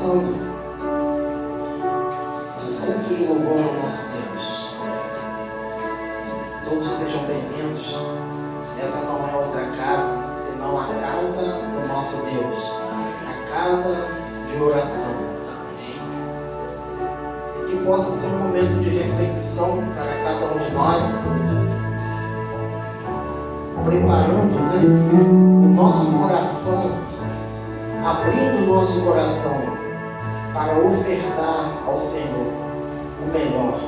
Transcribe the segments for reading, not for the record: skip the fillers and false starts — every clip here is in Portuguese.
começando o culto de louvor ao nosso Deus. Todos sejam bem-vindos. Essa não é outra casa, senão a casa do nosso Deus, a casa de oração. E que possa ser um momento de reflexão para cada um de nós, preparando, o nosso coração, abrindo o nosso coração para ofertar ao Senhor o melhor,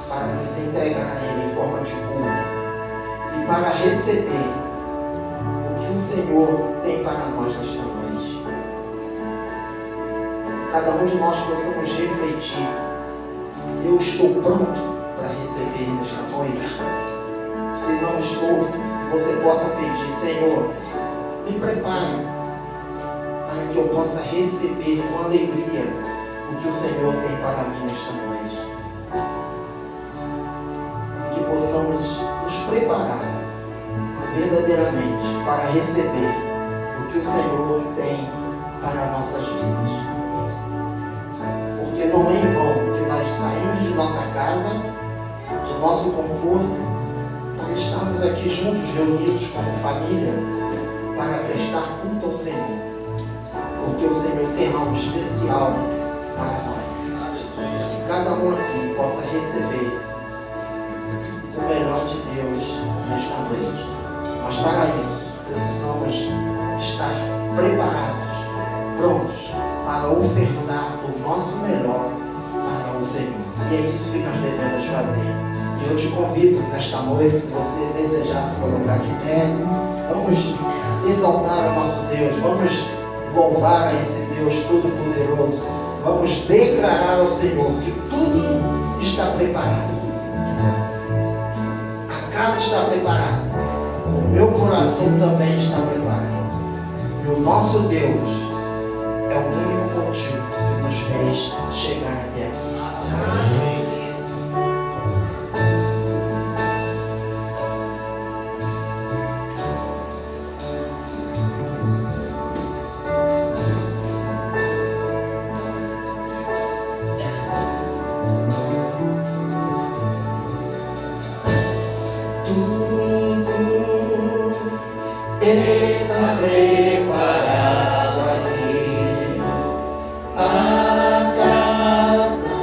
para nos entregar a Ele em forma de culto e para receber o que o Senhor tem para nós nesta noite. E cada um de nós possamos refletir: eu estou pronto para receber nesta noite? Se não estou, você possa pedir: Senhor, me prepare para que eu possa receber com alegria o que o Senhor tem para mim nesta noite. E que possamos nos preparar verdadeiramente para receber o que o Senhor tem para nossas vidas. Porque não é em vão que nós saímos de nossa casa, de nosso conforto, para estarmos aqui juntos, reunidos como família, para prestar culto ao Senhor. Porque o Senhor tem algo especial para nós. Que cada um aqui possa receber o melhor de Deus nesta noite. Mas para isso, precisamos estar preparados, prontos para ofertar o nosso melhor para o Senhor. E é isso que nós devemos fazer. E eu te convido nesta noite, se você desejar se colocar de pé, vamos exaltar o nosso Deus, vamos louvar a esse Deus Todo-Poderoso, vamos declarar ao Senhor que tudo está preparado. A casa está preparada, o meu coração também está preparado. E o nosso Deus é o único motivo que nos fez chegar até aqui. Amém. Está preparado aqui a casa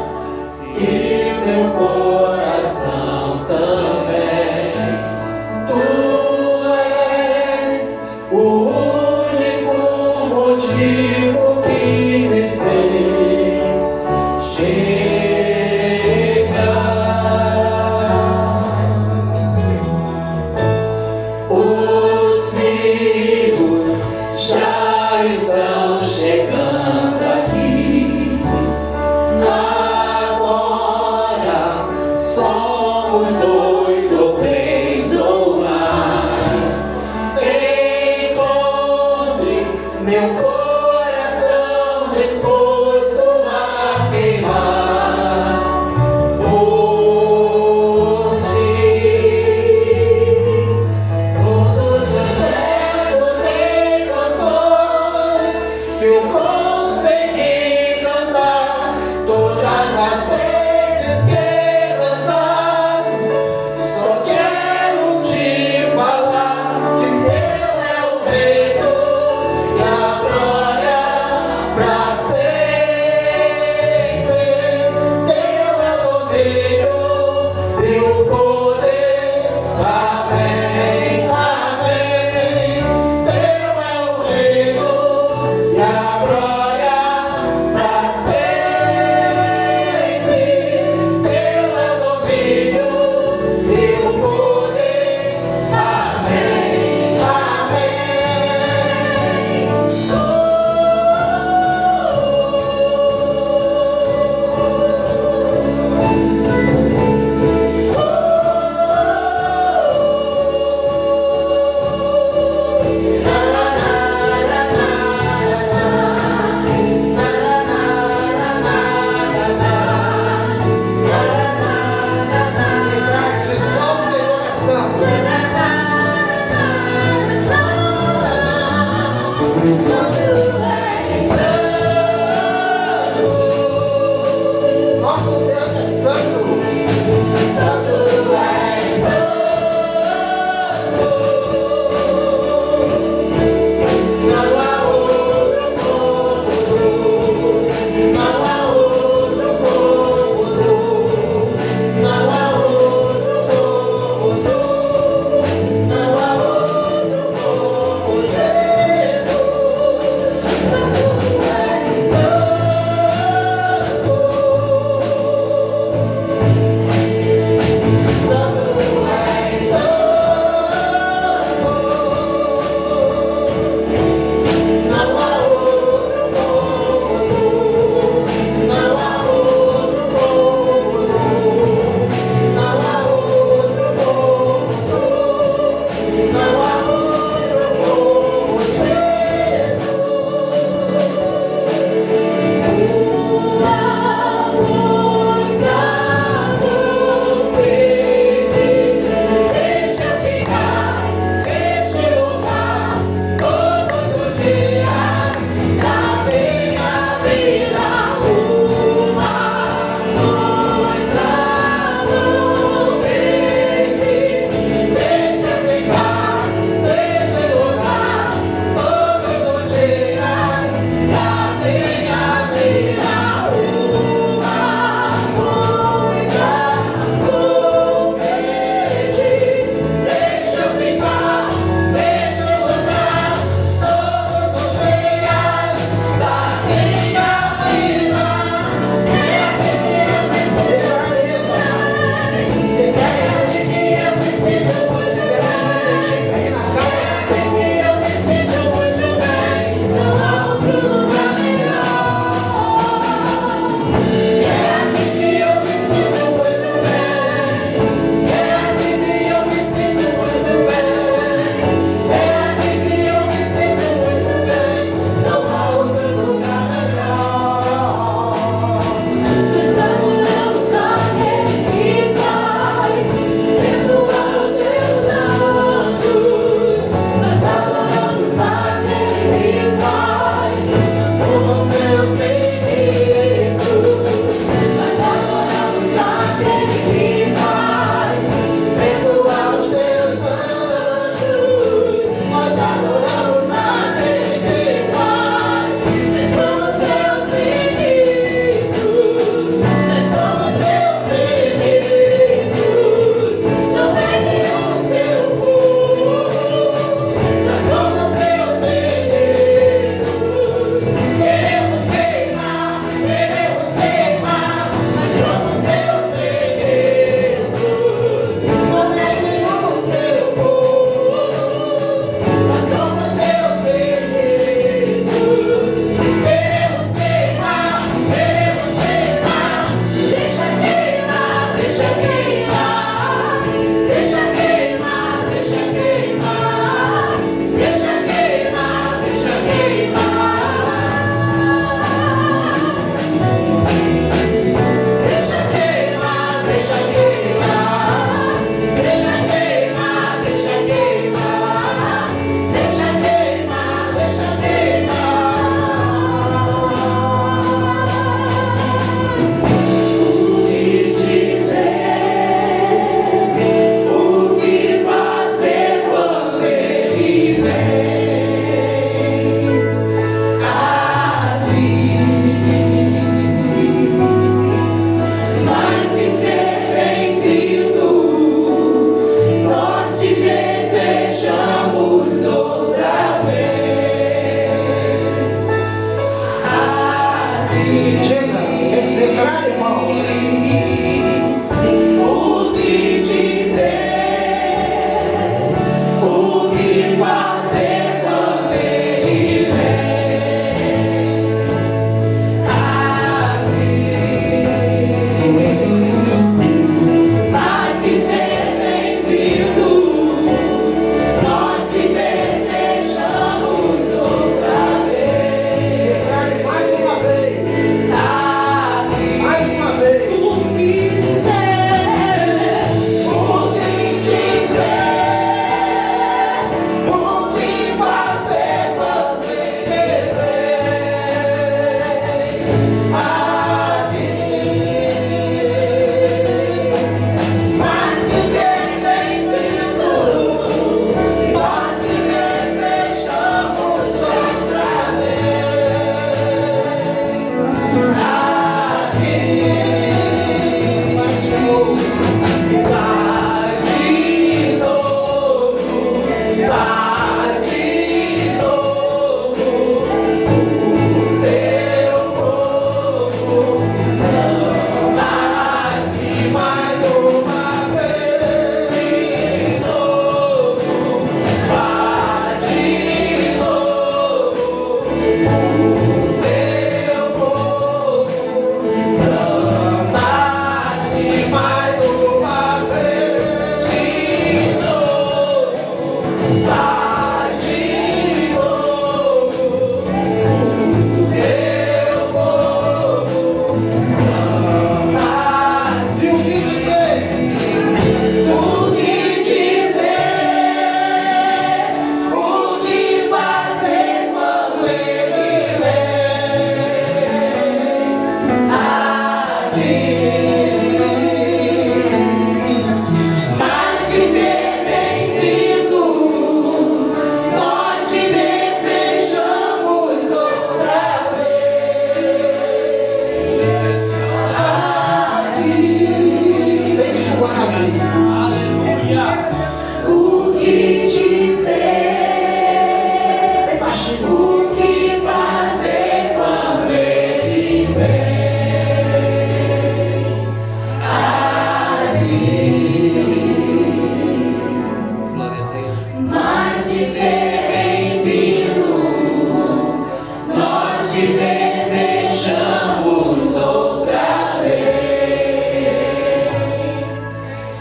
desejamos outra vez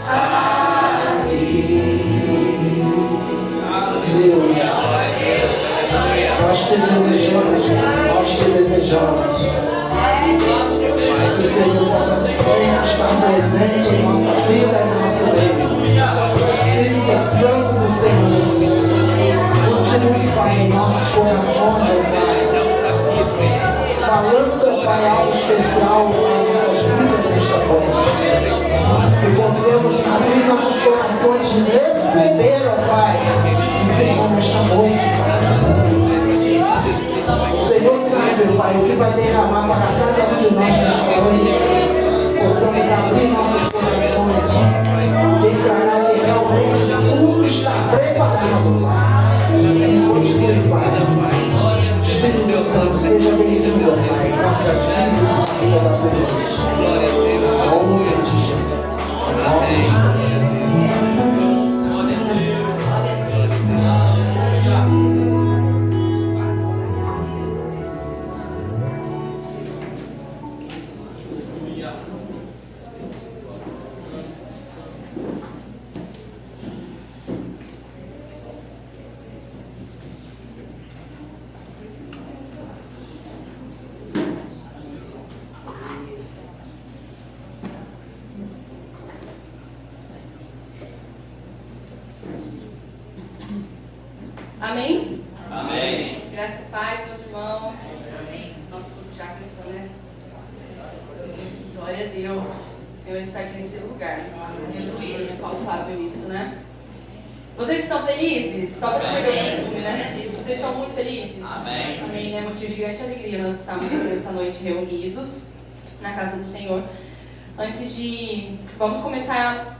aqui. Deus, nós te desejamos, que o Senhor possa sempre estar presente em nossa vida e no nosso meio. Espírito Santo do Senhor, continue, Pai, em nossos corações, ó Pai, falando, ó Pai, algo especial, Pai, em nossas vidas nesta noite. Que possamos abrir nossos corações e receber, ó Pai, o Senhor nesta noite, Pai. O Senhor sabe, Pai, o que vai derramar para cada um de nós nesta noite. Possamos abrir nossos corações, declarar que realmente tudo está preparado, Pai. Continue, Pai. Espírito Santo, seja bem-vindo, Pai, em nossas vidas e na vida da tua igreja. Em nome de Jesus. Em nome de Jesus. Amém? Amém. Graça e paz, meus irmãos. Amém. Nosso culto já começou, né? Glória a Deus. O Senhor está aqui nesse lugar. Aleluia. É palpável isso, né? Vocês estão felizes? Só para perder o costume, né? Vocês estão muito felizes? Amém. Amém, né? Motivo de grande alegria nós estamos nessa noite reunidos na casa do Senhor. Vamos começar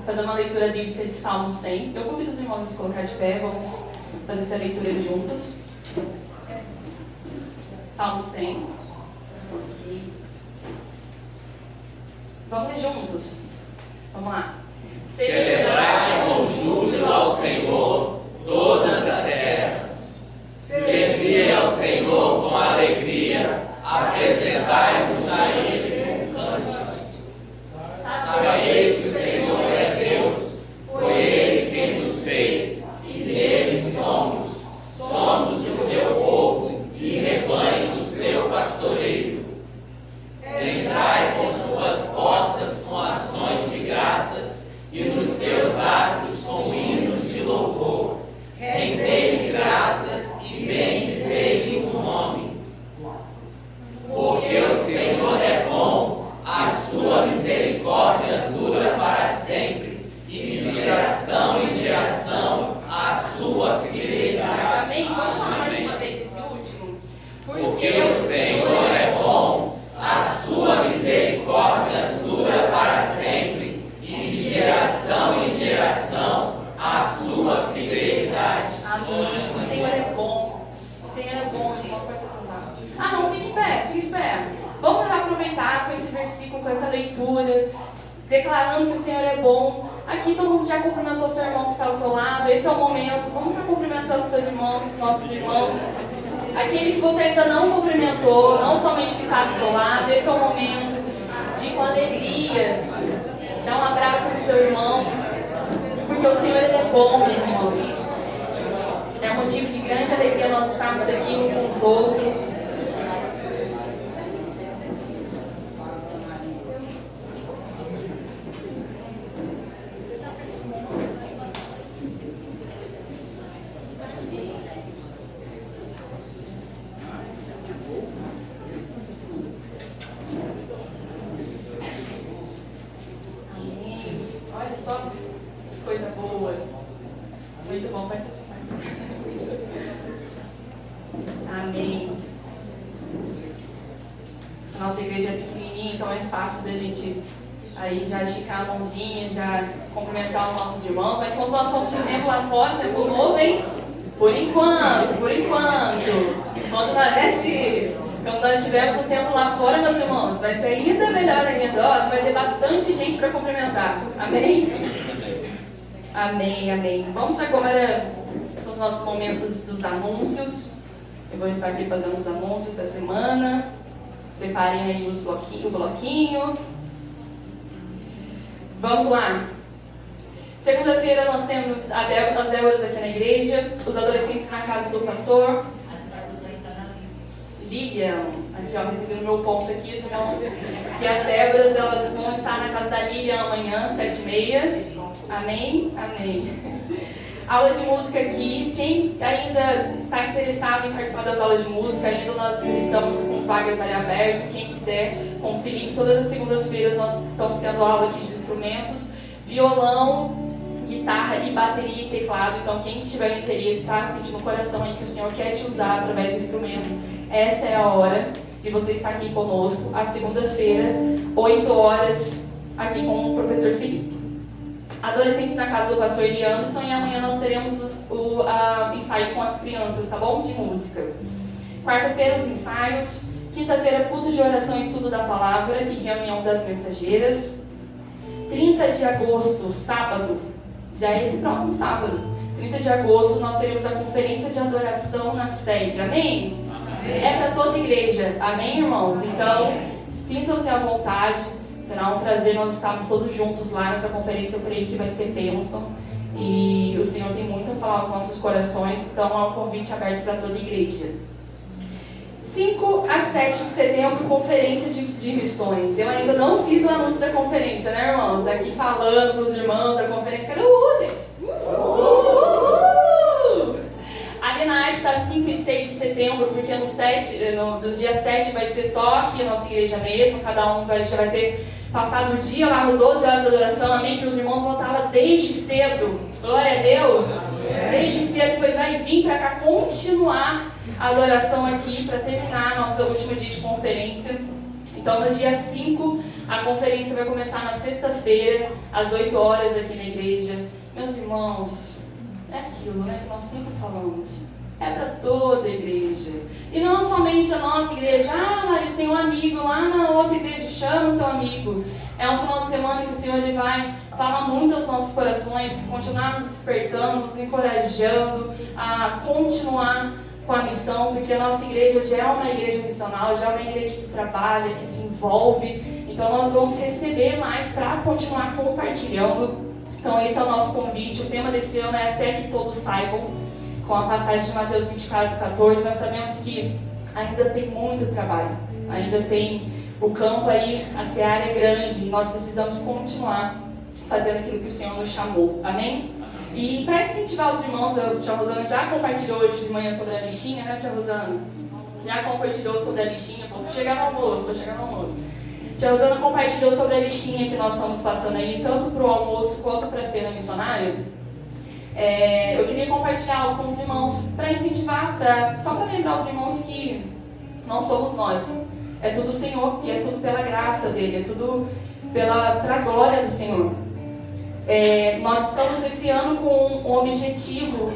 fazendo uma leitura bíblica de Salmo 100. Eu convido os irmãos a se colocar de pé, vamos fazer essa leitura juntos. Salmo 100. Vamos ler juntos. Vamos lá. Celebrai com júbilo ao Senhor todas as terras. Servi ao Senhor com alegria, apresentai-vos a Ele com cânticos. Sabei que o Senhor é Deus, foi Ele quem nos fez, e nele somos o seu povo e rebanho do seu pastoreio. Entrai por suas portas com ações de graças e nos seus átrios com hinos de louvor. Rendei-lhe graças e bendizei-lhe o nome. Porque o Senhor é bom, a sua misericórdia dura para sempre, e de geração em geração a sua fidelidade. Amém? Vamos falar mais uma vez esse último. Porque o Senhor é bom, a sua misericórdia dura para sempre, e de geração em geração a sua fidelidade. Amém. O Senhor é bom. O Senhor é bom. Os irmãos podem se sentar. Ah, não, fique em pé, fique de pé. Vamos aproveitar com esse versículo, com essa leitura, declarando que o Senhor é bom. Aqui todo mundo já cumprimentou seu irmão que está ao seu lado. Esse é o momento. Vamos estar cumprimentando seus irmãos, nossos irmãos. Aquele que você ainda não cumprimentou, não somente que está ao seu lado. Esse é o momento de ir com alegria. Dá um abraço no seu irmão, porque o Senhor ele é bom, meus irmãos. É motivo de grande alegria nós estarmos aqui uns com os outros. Olha só que coisa boa. Muito bom, vai ser assim. Amém. A nossa igreja é pequenininha, então é fácil da gente aí já esticar a mãozinha, já cumprimentar os nossos irmãos. Mas quando nós fomos no tempo lá fora, tempo novo, hein? Por enquanto. Quando nós estivermos um tempo lá fora, meus irmãos, vai ser ainda melhor ainda. Vai ter bastante gente para cumprimentar. Amém? Amém, amém. Vamos agora para os nossos momentos dos anúncios. Eu vou estar aqui fazendo os anúncios da semana. Preparem aí o bloquinho. Vamos lá. Segunda-feira nós temos as Déboras aqui na igreja, os adolescentes na casa do pastor. Lilian, aqui ó, recebi no meu ponto aqui, os irmãos, que as Déboras elas vão estar na casa da Lilian amanhã, 7h30. Amém? Amém. Aula de música aqui, quem ainda está interessado em participar das aulas de música, ainda nós estamos com vagas ali abertas, quem quiser conferir, todas as segundas-feiras nós estamos tendo aula aqui de instrumentos, violão, guitarra e bateria e teclado, então quem tiver interesse, está sentindo no coração aí que o Senhor quer te usar através do instrumento, essa é a hora de você estar aqui conosco, a segunda-feira, 8 horas, aqui com o professor Felipe. Adolescentes na casa do pastor Eli Anderson, e amanhã nós teremos o ensaio com as crianças, tá bom? De música. Quarta-feira os ensaios, quinta-feira culto de oração e estudo da palavra e reunião das mensageiras. 30 de agosto, sábado, já é esse próximo sábado, 30 de agosto nós teremos a conferência de adoração na sede, amém? Amém. É para toda a igreja, amém, irmãos? Então, sintam-se à vontade. Será um prazer nós estarmos todos juntos lá nessa conferência, eu creio que vai ser bênção. E o Senhor tem muito a falar aos nossos corações, então é um convite aberto para toda a igreja. 5 a 7 de setembro, conferência de missões. Eu ainda não fiz o anúncio da conferência, né, irmãos? Aqui falando para os irmãos da conferência. Cadê o gente? Ali na arte está 5 e 6 de setembro, porque no dia 7 vai ser só aqui a nossa igreja mesmo, cada um já vai ter passado o dia lá no 12 horas de adoração, amém? Que os irmãos vão estar lá desde cedo, glória a Deus, desde cedo, depois vai vir para cá continuar a adoração aqui, para terminar nosso último dia de conferência. Então no dia 5, a conferência vai começar na sexta-feira, às 8 horas aqui na igreja. Meus irmãos, é aquilo, né, que nós sempre falamos. É para toda a igreja. E não somente a nossa igreja. Ah, Larissa, tem um amigo lá na outra igreja, chama o seu amigo. É um final de semana que o Senhor ele vai falar muito aos nossos corações, continuar nos despertando, nos encorajando a continuar com a missão, porque a nossa igreja já é uma igreja missional, já é uma igreja que trabalha, que se envolve. Então nós vamos receber mais para continuar compartilhando. Então esse é o nosso convite. O tema desse ano é Até que Todos Saibam. Com a passagem de Mateus 24:14, nós sabemos que ainda tem muito trabalho, ainda tem o campo aí, a seara é grande, nós precisamos continuar fazendo aquilo que o Senhor nos chamou, amém? E para incentivar os irmãos, a tia Rosana já compartilhou hoje de manhã sobre a listinha, né, tia Rosana? Já compartilhou sobre a listinha, vou chegar no almoço. Tia Rosana compartilhou sobre a listinha que nós estamos passando aí, tanto para o almoço quanto para a feira missionária. Eu queria compartilhar algo com os irmãos para incentivar, só para lembrar os irmãos que não somos nós. É tudo o Senhor e é tudo pela graça dele, é tudo para a glória do Senhor. Nós estamos esse ano com um objetivo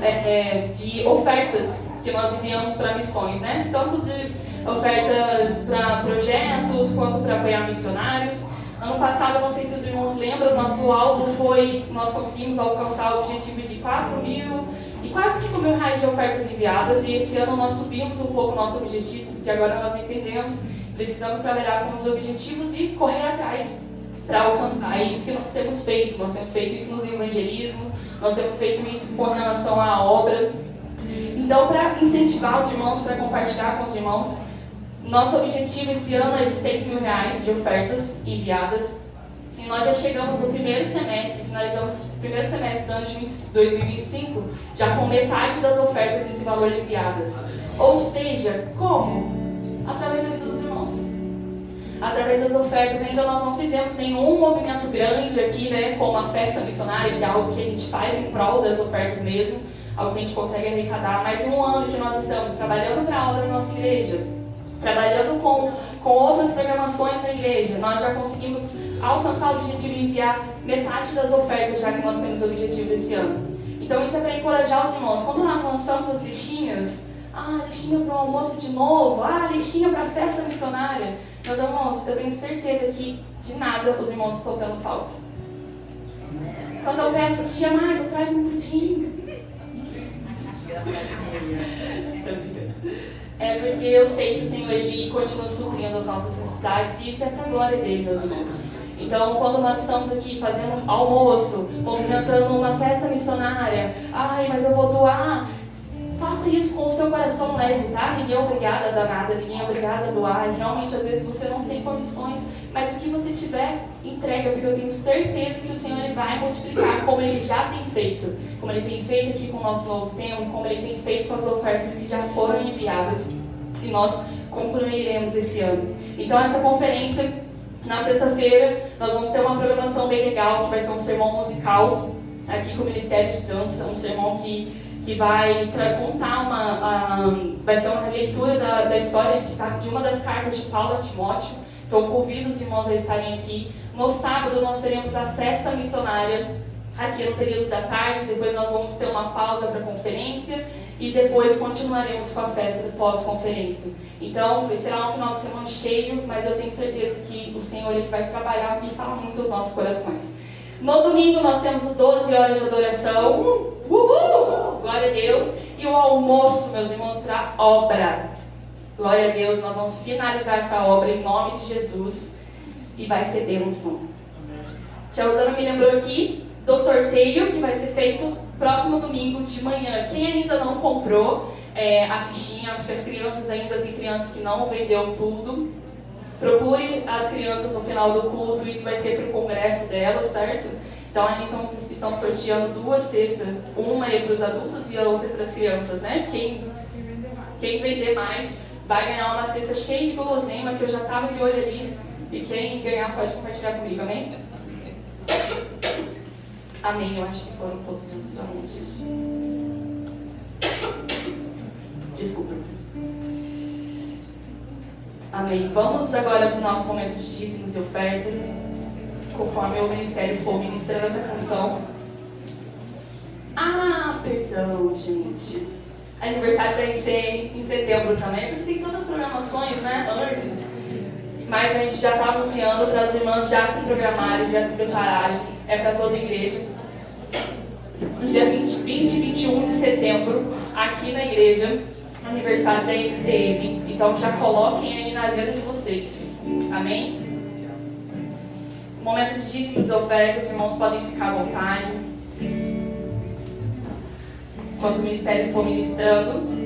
de ofertas que nós enviamos para missões, né? Tanto de ofertas para projetos quanto para apoiar missionários. Ano passado, eu não sei se os irmãos lembram, nosso alvo foi, nós conseguimos alcançar o objetivo de 4.000 e quase 5.000 reais de ofertas enviadas, e esse ano nós subimos um pouco o nosso objetivo, porque agora nós entendemos, precisamos trabalhar com os objetivos e correr atrás para alcançar. É isso que nós temos feito isso nos evangelismos, nós temos feito isso com relação à obra. Então, para incentivar os irmãos, para compartilhar com os irmãos, nosso objetivo esse ano é de 6.000 reais de ofertas enviadas. E nós já chegamos no primeiro semestre, finalizamos o primeiro semestre do ano de 2025, já com metade das ofertas desse valor enviadas. Ou seja, como? Através da vida dos irmãos. Através das ofertas. Ainda nós não fizemos nenhum movimento grande aqui, né, como a festa missionária, que é algo que a gente faz em prol das ofertas mesmo, algo que a gente consegue arrecadar. Mas um ano que nós estamos trabalhando para a obra da nossa igreja, trabalhando com outras programações na igreja, nós já conseguimos alcançar o objetivo de enviar metade das ofertas, já que nós temos o objetivo desse ano. Então isso é para encorajar os irmãos. Quando nós lançamos as listinhas, listinha para o almoço de novo, listinha para a festa missionária, meus irmãos, eu tenho certeza que de nada os irmãos estão tendo falta. Quando eu peço, tia Marta, traz um pudim. é porque eu sei que o Senhor, Ele continua suprindo as nossas necessidades, e isso é para a glória dele, meus irmãos. Então, quando nós estamos aqui fazendo almoço, movimentando uma festa missionária, ai, mas eu vou doar, faça isso com o seu coração leve, tá? Ninguém é obrigado a dar nada, ninguém é obrigado a doar, e realmente, às vezes, você não tem condições, mas o que você tiver, entrega, porque eu tenho certeza que o Senhor, Ele vai multiplicar, como Ele já tem feito, como Ele tem feito aqui com o nosso novo tempo, como Ele tem feito com as ofertas que já foram enviadas, e nós concluiremos esse ano. Então, essa conferência, na sexta-feira, nós vamos ter uma programação bem legal, que vai ser um sermão musical, aqui com o Ministério de Dança, um sermão que vai contar vai ser uma leitura da história de uma das cartas de Paulo a Timóteo. Então, convido os irmãos a estarem aqui. No sábado, nós teremos a festa missionária aqui no período da tarde. Depois, nós vamos ter uma pausa para a conferência e depois continuaremos com a festa pós-conferência. Então, será um final de semana cheio, mas eu tenho certeza que o Senhor, Ele vai trabalhar e falar muito aos nossos corações. No domingo, nós temos o 12 horas de adoração. Uhul! Glória a Deus. E o almoço, meus irmãos, para a obra. Glória a Deus, nós vamos finalizar essa obra em nome de Jesus e vai ser bênção. Tia Rosana me lembrou aqui do sorteio que vai ser feito próximo domingo de manhã. Quem ainda não comprou a fichinha, acho que as crianças ainda, tem criança que não vendeu tudo, procure as crianças no final do culto, isso vai ser para o congresso delas, certo? Então, ali estão sorteando 2 cestas, uma é para os adultos e a outra para as crianças, né? Quem vender mais vai ganhar uma cesta cheia de guloseima, que eu já estava de olho ali. E quem ganhar pode compartilhar comigo, amém? Amém, eu acho que foram todos os anúncios. Desculpa, amém. Vamos agora para o nosso momento de dízimos e ofertas, conforme o ministério for ministrando essa canção. Ah, perdão, gente. Aniversário tem que ser em setembro também, porque tem todas as programações, né, antes. Mas a gente já está anunciando para as irmãs já se programarem, já se prepararem. É para toda a igreja. No dia 20 e 21 de setembro, aqui na igreja, aniversário da MCM. Então já coloquem aí na agenda de vocês. Amém? Momento de dízimos e ofertas, os irmãos podem ficar à vontade. Enquanto o ministério for ministrando.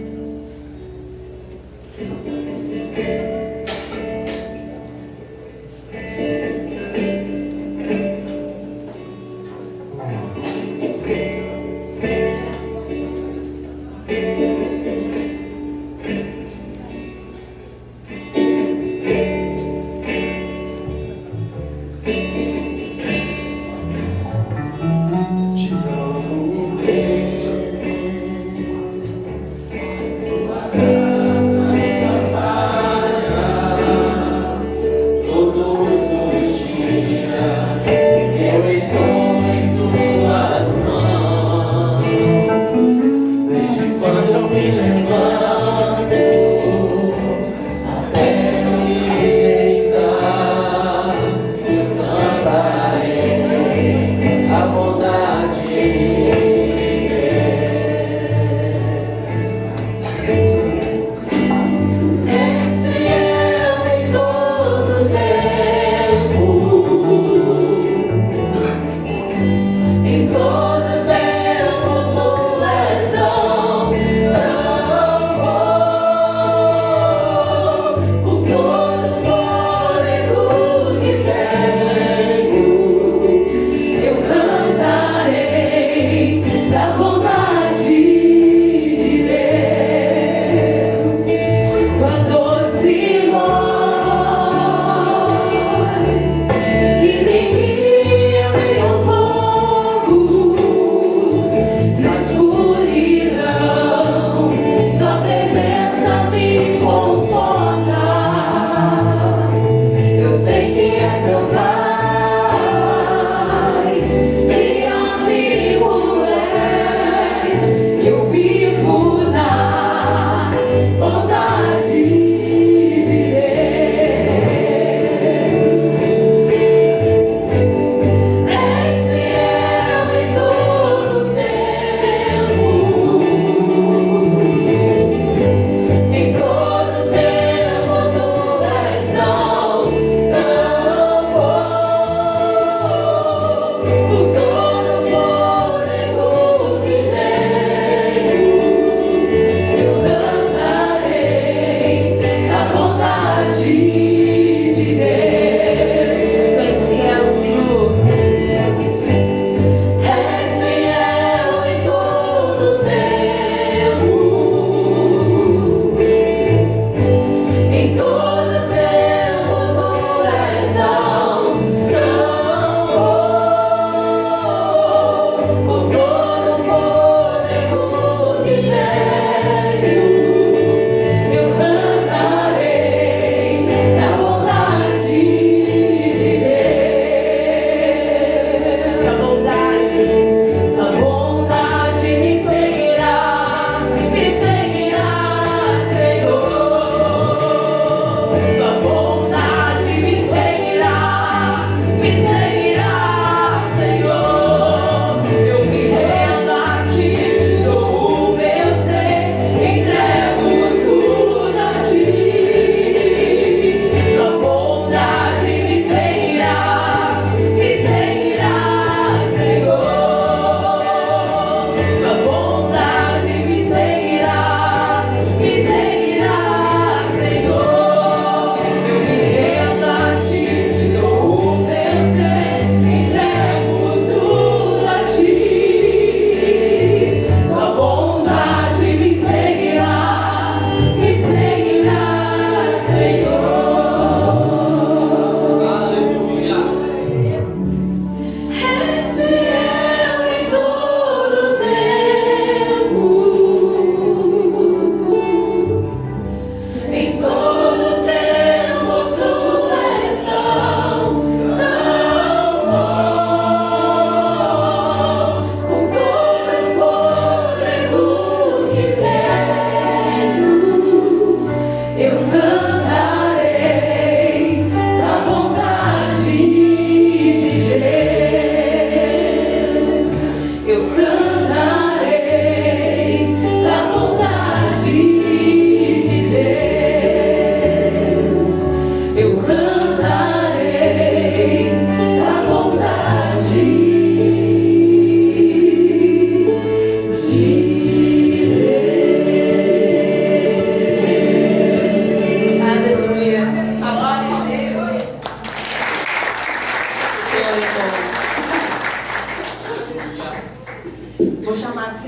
Tua graça, tua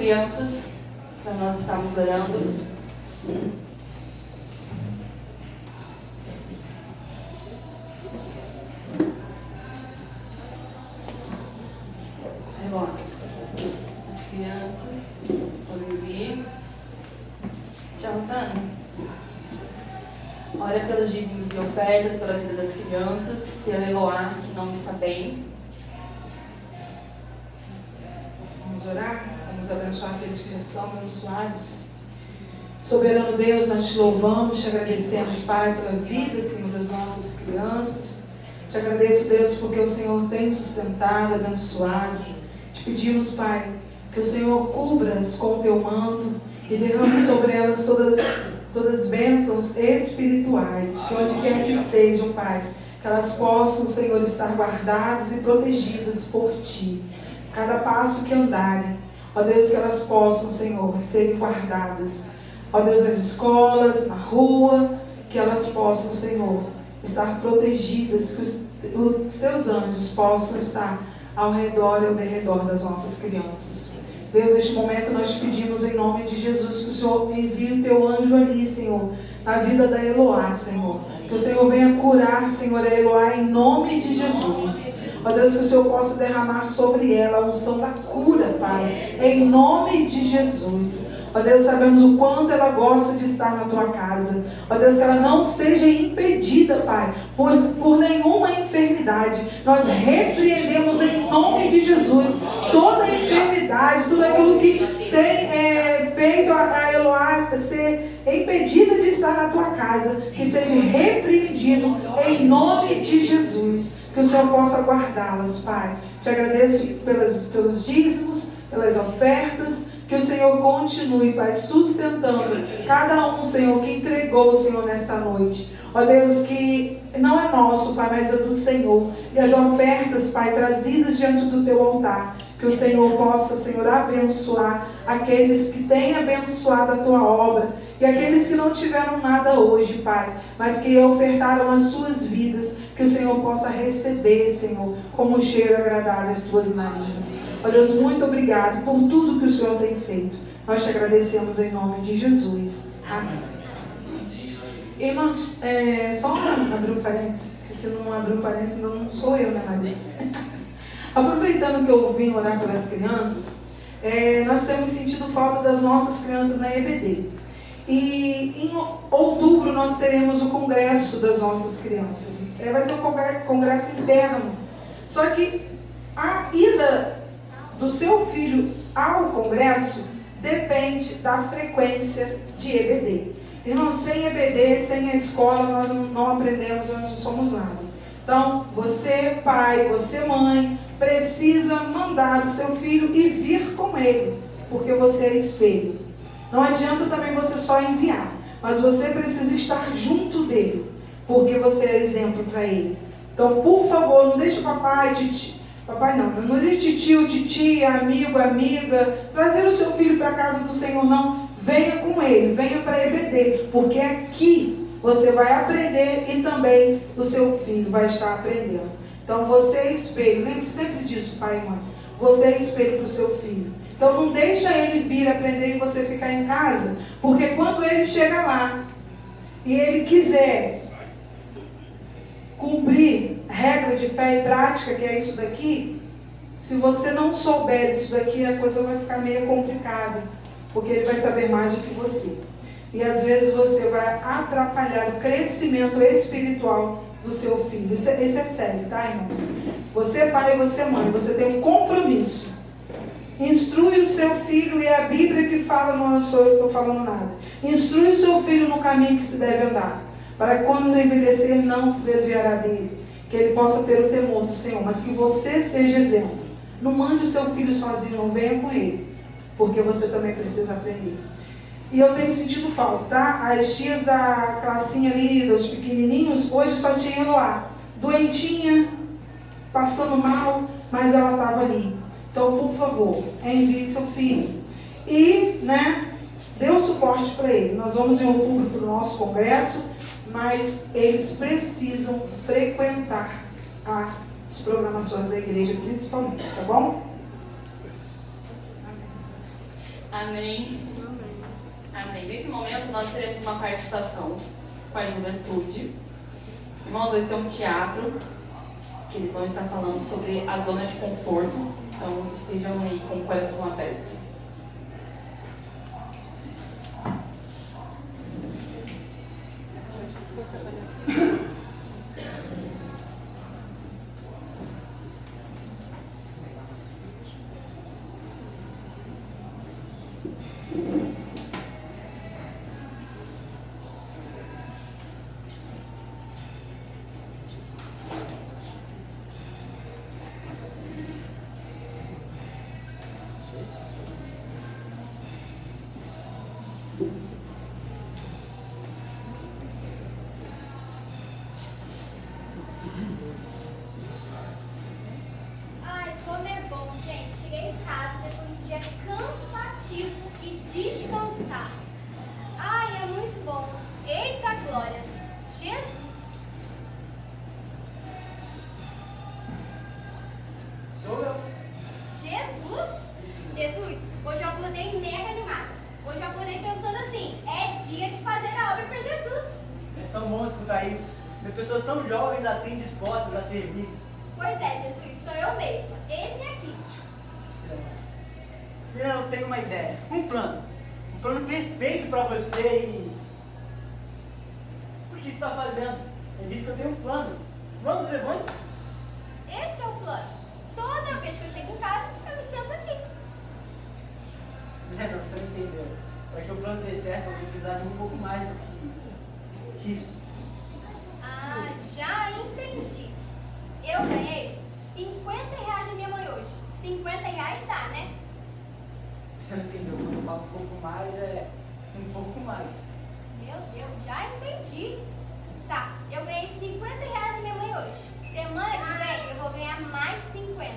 crianças, para nós estarmos orando. Agora, as crianças podem vir. Tia Rosana, ora pelos dízimos e ofertas, pela vida das crianças, pela Eloá, que não está bem. Vamos orar? Vamos abençoar aqueles que já são abençoados. Soberano Deus, nós te louvamos, te agradecemos, Pai, pela vida, Senhor, das nossas crianças. Te agradeço, Deus, porque o Senhor tem sustentado, abençoado. Te pedimos, Pai, que o Senhor cubra-as com o teu manto e derrame sobre elas todas as bênçãos espirituais, que onde quer que estejam, Pai, que elas possam, Senhor, estar guardadas e protegidas por Ti. Cada passo que andarem, ó Deus, que elas possam, Senhor, serem guardadas. Ó Deus, nas escolas, na rua, que elas possam, Senhor, estar protegidas, que os teus anjos possam estar ao redor e ao derredor das nossas crianças. Deus, neste momento nós te pedimos em nome de Jesus que o Senhor envie o teu anjo ali, Senhor, na vida da Eloá, Senhor. Que o Senhor venha curar, Senhor, a Eloá em nome de Jesus. Ó Deus, que o Senhor possa derramar sobre ela a unção da cura, Pai, em nome de Jesus. Ó Deus, sabemos o quanto ela gosta de estar na tua casa. Ó Deus, que ela não seja impedida, Pai, por nenhuma enfermidade. Nós repreendemos em nome de Jesus toda enfermidade, tudo aquilo que tem feito a Eloá ser impedida de estar na tua casa, que seja repreendido em nome de Jesus. Que o Senhor possa guardá-las, Pai. Te agradeço pelos dízimos, pelas ofertas. Que o Senhor continue, Pai, sustentando cada um, Senhor, que entregou, Senhor, nesta noite. Ó Deus, que não é nosso, Pai, mas é do Senhor. E as ofertas, Pai, trazidas diante do teu altar. Que o Senhor possa, Senhor, abençoar aqueles que têm abençoado a tua obra. E aqueles que não tiveram nada hoje, Pai, mas que ofertaram as suas vidas. Que o Senhor possa receber, Senhor, como cheiro agradável as tuas narinas. Ó Deus, muito obrigado por tudo que o Senhor tem feito. Nós te agradecemos em nome de Jesus. Amém. Irmãos, só abrir um parênteses, que se não abrir um parênteses, não sou eu, né, Larissa? Aproveitando que eu vim orar pelas crianças, nós temos sentido falta das nossas crianças na EBD. E em outubro nós teremos o congresso das nossas crianças. Vai ser um congresso interno. Só que a ida do seu filho ao congresso depende da frequência de EBD. Irmão, sem EBD, sem a escola, nós não aprendemos, nós não somos nada. Então, você pai, você mãe, precisa mandar o seu filho e vir com ele, porque você é espelho. Não adianta também você só enviar, mas você precisa estar junto dele, porque você é exemplo para ele. Então, por favor, não deixe o papai, não deixe tio, titia, amigo, amiga, trazer o seu filho para a casa do Senhor, não. Venha com ele, venha para EBD, porque aqui você vai aprender e também o seu filho vai estar aprendendo. Então, você é espelho, lembre sempre disso, pai e mãe. Você é espelho para o seu filho. Então não deixa ele vir aprender e você ficar em casa, porque quando ele chega lá e ele quiser cumprir regra de fé e prática, que é isso daqui, se você não souber isso daqui, a coisa vai ficar meio complicada, porque ele vai saber mais do que você. E às vezes você vai atrapalhar o crescimento espiritual do seu filho. Isso é sério, tá, irmãos? Você pai e você mãe, você tem um compromisso. Instrui o seu filho, e é a Bíblia que fala, não sou eu que estou falando nada. Instrui o seu filho no caminho que se deve andar, para que quando ele envelhecer não se desviará dele, que ele possa ter o temor do Senhor, mas que você seja exemplo. Não mande o seu filho sozinho, não venha com ele, porque você também precisa aprender. E eu tenho sentido falta, tá? As tias da classinha ali, dos pequenininhos, hoje só tinha Eloá, doentinha, passando mal, mas ela estava ali. Então, por favor, envie seu filho. E, dê o suporte para ele. Nós vamos em outubro para o nosso congresso, mas eles precisam frequentar as programações da igreja, principalmente, tá bom? Amém? Amém. Nesse momento nós teremos uma participação com a juventude. Irmãos, vai ser um teatro que eles vão estar falando sobre a zona de conforto. Então estejam aí com o coração aberto. Ai, como é bom, gente. Cheguei em casa depois de um dia cansativo e descansar. Ai, é muito bom. Eita glória! Jesus! Sou eu. Jesus? Jesus, hoje eu acordei mega animada. Hoje eu acordei pensando assim, é dia de fazer a obra para Jesus. É tão bom escutar isso. Ver pessoas tão jovens assim, dispostas a servir. Pois é, Jesus, sou eu mesma. Eis-me aqui. Mira, eu tenho uma ideia. Um plano. Um plano perfeito para você e... O que você está fazendo? Eu disse que eu tenho um plano. Vamos, levante-se. Esse é o plano. Toda vez que eu chego em casa, eu me sento aqui. Não, você não entendeu. Para que o plano dê certo, eu vou precisar de um pouco mais do que isso. Ah, já entendi. Eu ganhei R$50 da minha mãe hoje. R$50 dá, né? Você não entendeu. Quando eu falo um pouco mais, é um pouco mais. Meu Deus, já entendi. Tá, eu ganhei R$50 da minha mãe hoje. Semana que vem eu vou ganhar mais 50.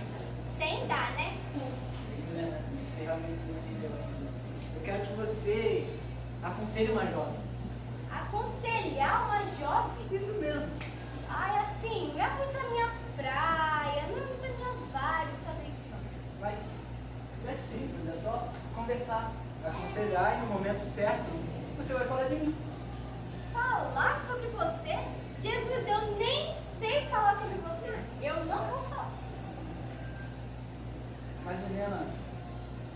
100 dá, né? Você realmente não entendeu ainda. Eu quero que você aconselhe uma jovem. Aconselhar uma jovem? Isso mesmo. Ai, assim, não é muito a minha praia, não é muito a minha vibe fazer isso não. Mas é simples, é só conversar, aconselhar e no momento certo você vai falar de mim. Falar sobre você? Jesus, eu nem sei falar sobre você. Eu não vou falar. Mas menina,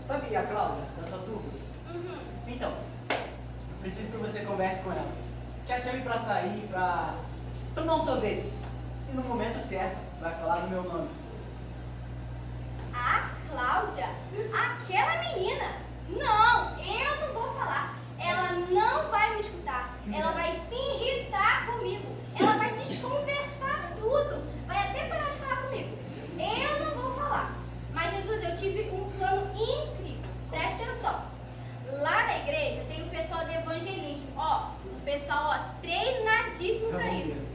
sabe a Cláudia, da sua turma? Uhum. Então, eu preciso que você converse com ela. Que a chame pra sair, pra tomar um sorvete. E no momento certo vai falar do meu nome. A Cláudia? Aquela menina? Não, eu não vou falar. Ela não vai me escutar. Ela vai se irritar comigo. Ela vai desconversar tudo. Vai até parar de falar comigo. Eu não vou falar. Mas Jesus, eu tive um plano incrível. Presta atenção. Lá na igreja tem o pessoal do evangelismo. Ó, o pessoal treinadíssimo pra isso.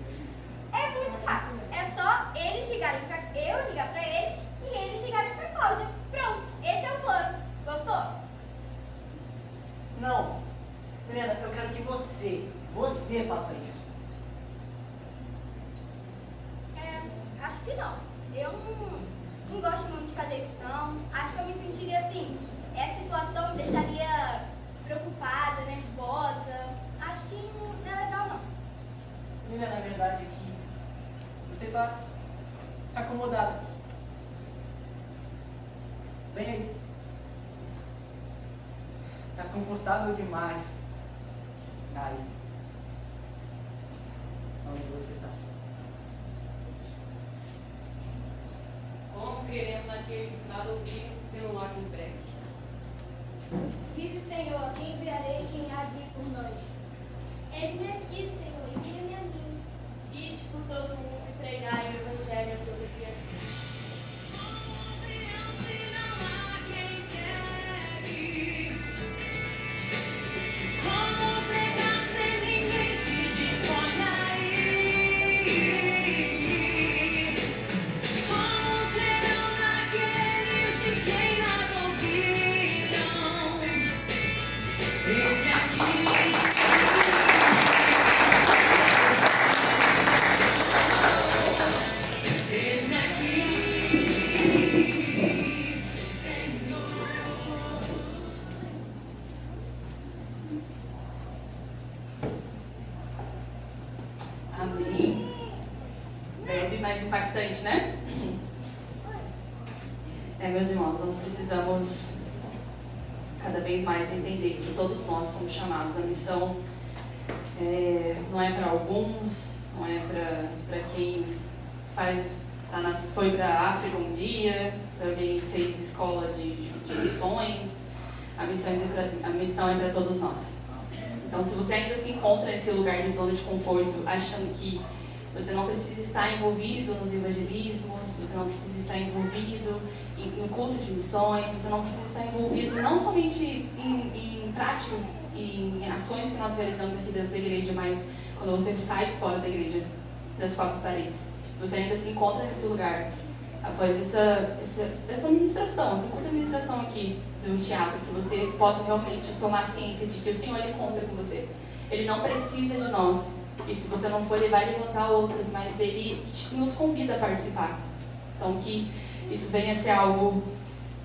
É muito fácil. É só eles ligarem pra eu ligar pra eles e eles ligarem pra Cláudia. Pronto, esse é o plano. Gostou? Não, Helena, eu quero que você faça isso. Acho que não. Eu não gosto muito de fazer isso não. Acho que eu me sentiria assim, essa situação me deixaria preocupada, nervosa. Acho que não é legal não. Helena, na verdade é que você está acomodada. Vem aí. Está confortável demais. Aí. Onde você está? Como queremos naquele que nada ouvir, sendo lá quem prega. Diz o Senhor, quem enviarei, quem há de ir por nós? Eis-me aqui, Senhor, envia-me a mim. Ide por todo mundo e pregai o evangelho a todo criatura. Como pregar sem ninguém se dispõe a ir? Como crerão naqueles de quem nada ouviram? Eis-me aqui. mais impactante, né? Meus irmãos, nós precisamos cada vez mais entender que todos nós somos chamados. A missão não é para alguns, não é para quem foi para a África um dia, para quem fez escola de missões. A missão é para todos nós. Então, se você ainda se encontra nesse lugar de zona de conforto, achando que você não precisa estar envolvido nos evangelismos, você não precisa estar envolvido em culto de missões, você não precisa estar envolvido não somente em práticas, em ações que nós realizamos aqui dentro da igreja, mas quando você sai fora da igreja, das quatro paredes. Você ainda se encontra nesse lugar, após essa ministração, essa curta ministração aqui do teatro, que você possa realmente tomar ciência de que o Senhor, Ele conta com você. Ele não precisa de nós. E se você não for, Ele vai levantar outros, mas Ele nos convida a participar. Então, que isso venha a ser algo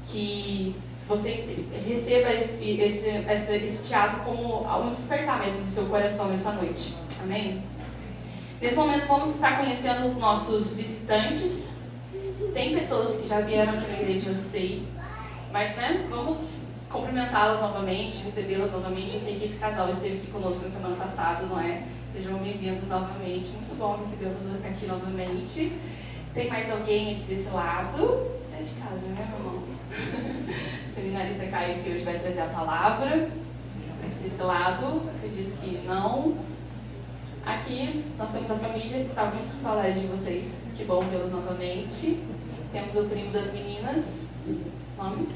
que você receba esse teatro como um despertar mesmo do seu coração nessa noite. Amém? Nesse momento, vamos estar conhecendo os nossos visitantes. Tem pessoas que já vieram aqui na igreja, eu sei. Mas, vamos cumprimentá-las novamente, recebê-las novamente. Eu sei que esse casal esteve aqui conosco na semana passada, não é? Sejam bem-vindos novamente. Muito bom recebê-los aqui novamente. Tem mais alguém aqui desse lado? Você é de casa, né, meu irmão? O seminarista Caio aqui hoje vai trazer a palavra. Aqui desse lado, acredito que não. Aqui nós temos a família que estávamos com saudade de vocês. Que bom vê-los novamente. Temos o primo das meninas. Nome?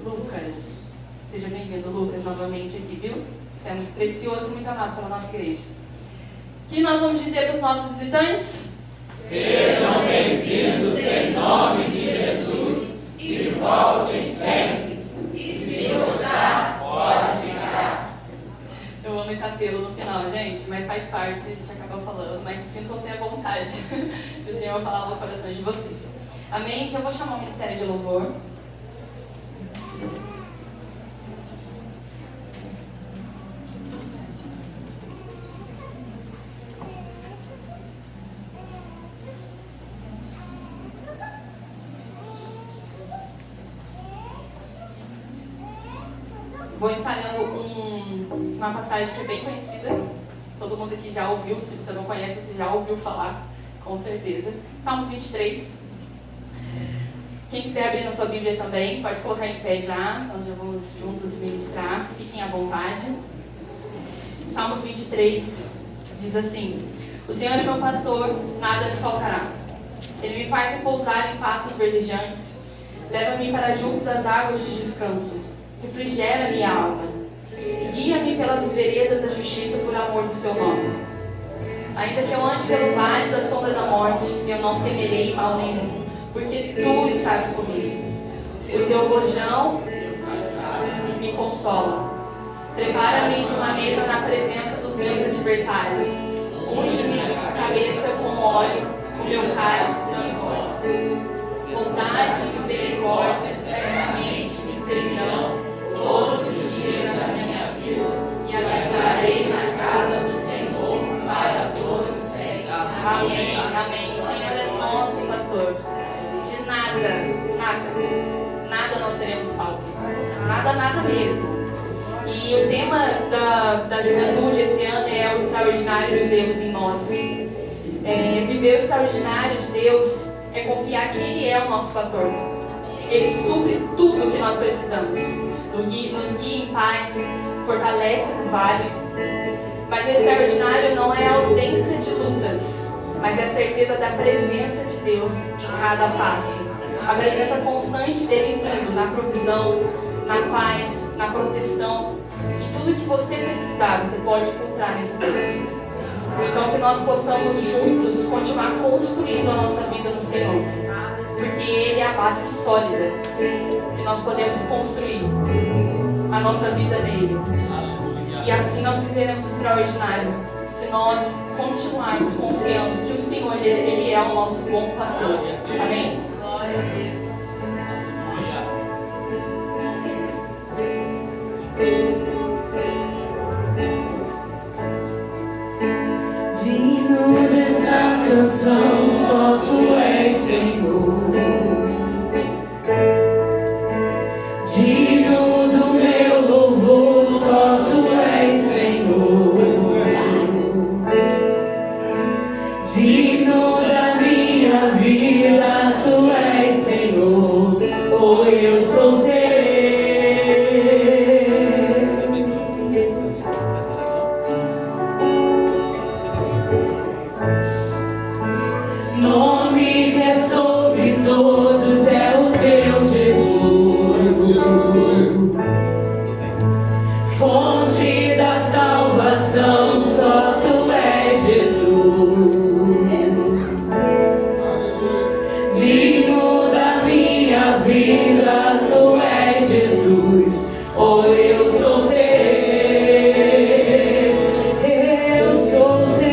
Lucas. Seja bem-vindo, Lucas, novamente aqui, viu? Você é muito precioso e muito amado pela nossa igreja. O que nós vamos dizer para os nossos visitantes? Sejam bem-vindos em nome de Jesus e voltem sempre. E se gostar, pode ficar. Eu amo esse apelo no final, gente, mas faz parte, a gente acaba falando, mas sintam-se à vontade, se o Senhor falar no coração de vocês. Amém? Já vou chamar o Ministério de Louvor. Vou estar lendo uma passagem que é bem conhecida. Todo mundo aqui já ouviu, se você não conhece, você já ouviu falar, com certeza. Salmos 23. Quem quiser abrir na sua Bíblia também, pode colocar em pé já. Nós já vamos juntos ministrar. Fiquem à vontade. Salmos 23 diz assim: O Senhor é meu pastor, nada me faltará. Ele me faz repousar em pastos verdejantes. Leva-me para junto das águas de descanso. Refrigera minha alma. Guia-me pelas veredas da justiça por amor do seu nome. Ainda que eu ande pelo vale da sombra da morte, eu não temerei mal nenhum, porque tu estás comigo. O teu bojão me consola. Prepara-me uma mesa na presença dos meus adversários. Unge-me a cabeça com óleo, o meu cálice transborda. Bondade e misericórdia certamente me seguirão todos os dias da minha vida, e habitarei na casa do Senhor para todos sempre. Amém. Amém. O Senhor é nosso pastor. De nada nós teremos falta. Nada mesmo. E o tema da juventude esse ano é o extraordinário de Deus em nós. Viver o extraordinário de Deus é confiar que Ele é o nosso pastor. Ele supre tudo o que nós precisamos. Nos guia em paz, fortalece no vale. Mas o extraordinário não é a ausência de lutas, mas é a certeza da presença de Deus em cada passo. A presença constante dele em tudo, na provisão, na paz, na proteção. E tudo que você precisar, você pode encontrar nesse Deus. Então que nós possamos juntos continuar construindo a nossa vida no Senhor. Porque Ele é a base sólida que nós podemos construir a nossa vida nele. E assim nós viveremos o extraordinário, se nós continuarmos confiando que o Senhor, Ele é o nosso bom pastor. Amém? Glória a Deus. Digno dessa canção, só tu és Senhor. Digno do meu louvor, só tu és Senhor. Digno da minha vida, tu és Senhor. Oh, eu sou teu. Nome que é sobre todos é o teu Jesus. Fonte da salvação, só tu és Jesus. Digno da minha vida, tu és Jesus. Oh, eu sou teu. Eu sou teu.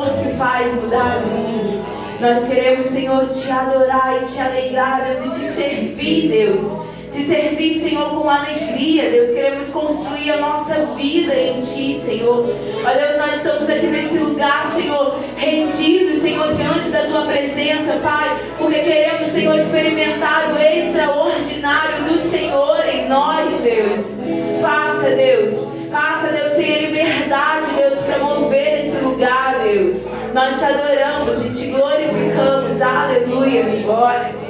amor que faz mudar o mundo. Nós queremos, Senhor, te adorar e te alegrar, Deus, e te servir, Deus. Te servir, Senhor, com alegria, Deus. Queremos construir a nossa vida em Ti, Senhor. Ó Deus, nós estamos aqui nesse lugar, Senhor, rendidos, Senhor, diante da Tua presença, Pai, porque queremos, Senhor, experimentar o extraordinário do Senhor em nós, Deus. Faça, Deus, tenha liberdade, Deus, para mover esse lugar, Deus. Nós te adoramos e te glorificamos, aleluia, glória a Deus.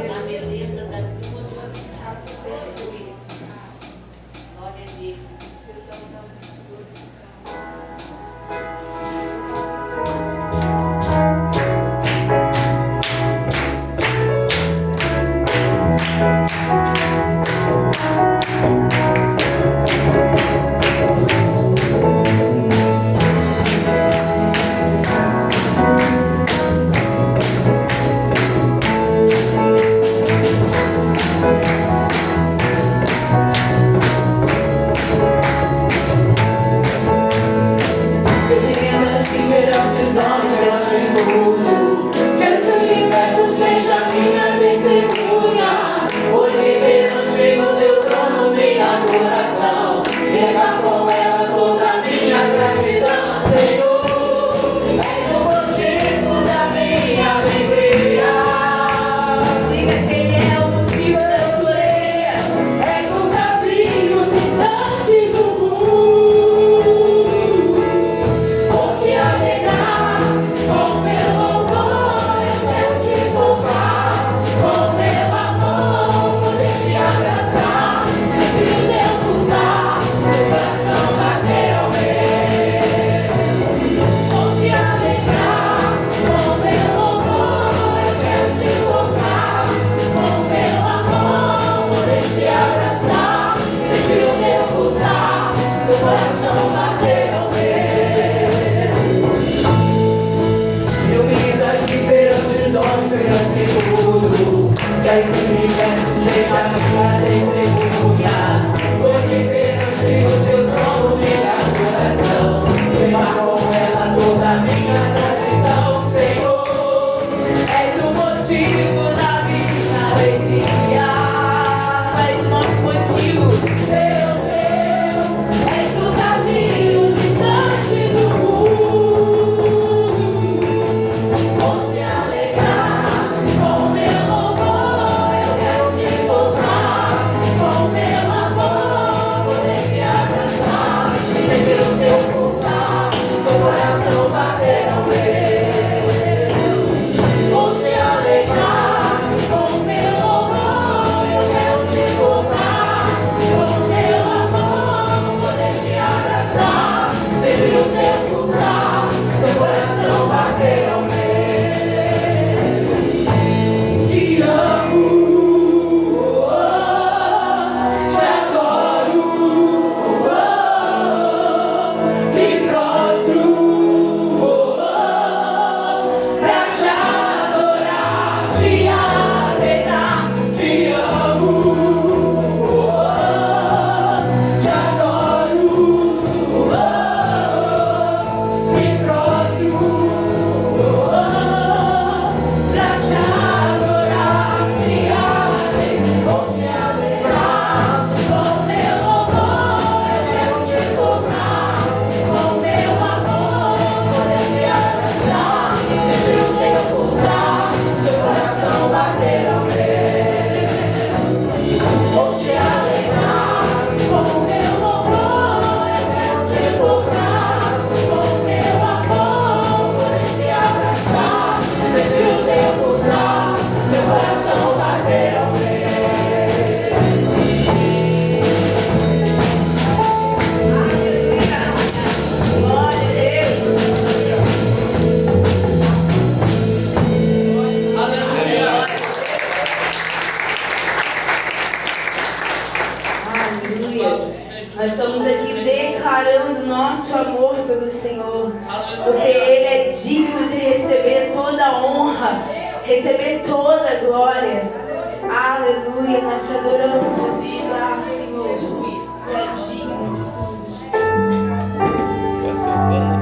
Nós estamos aqui declarando nosso amor pelo Senhor, porque Ele é digno de receber toda a honra, receber toda a glória. Aleluia, nós te adoramos nesse lugar, Senhor. Tu é digno de tudo, Jesus. Vai soltando,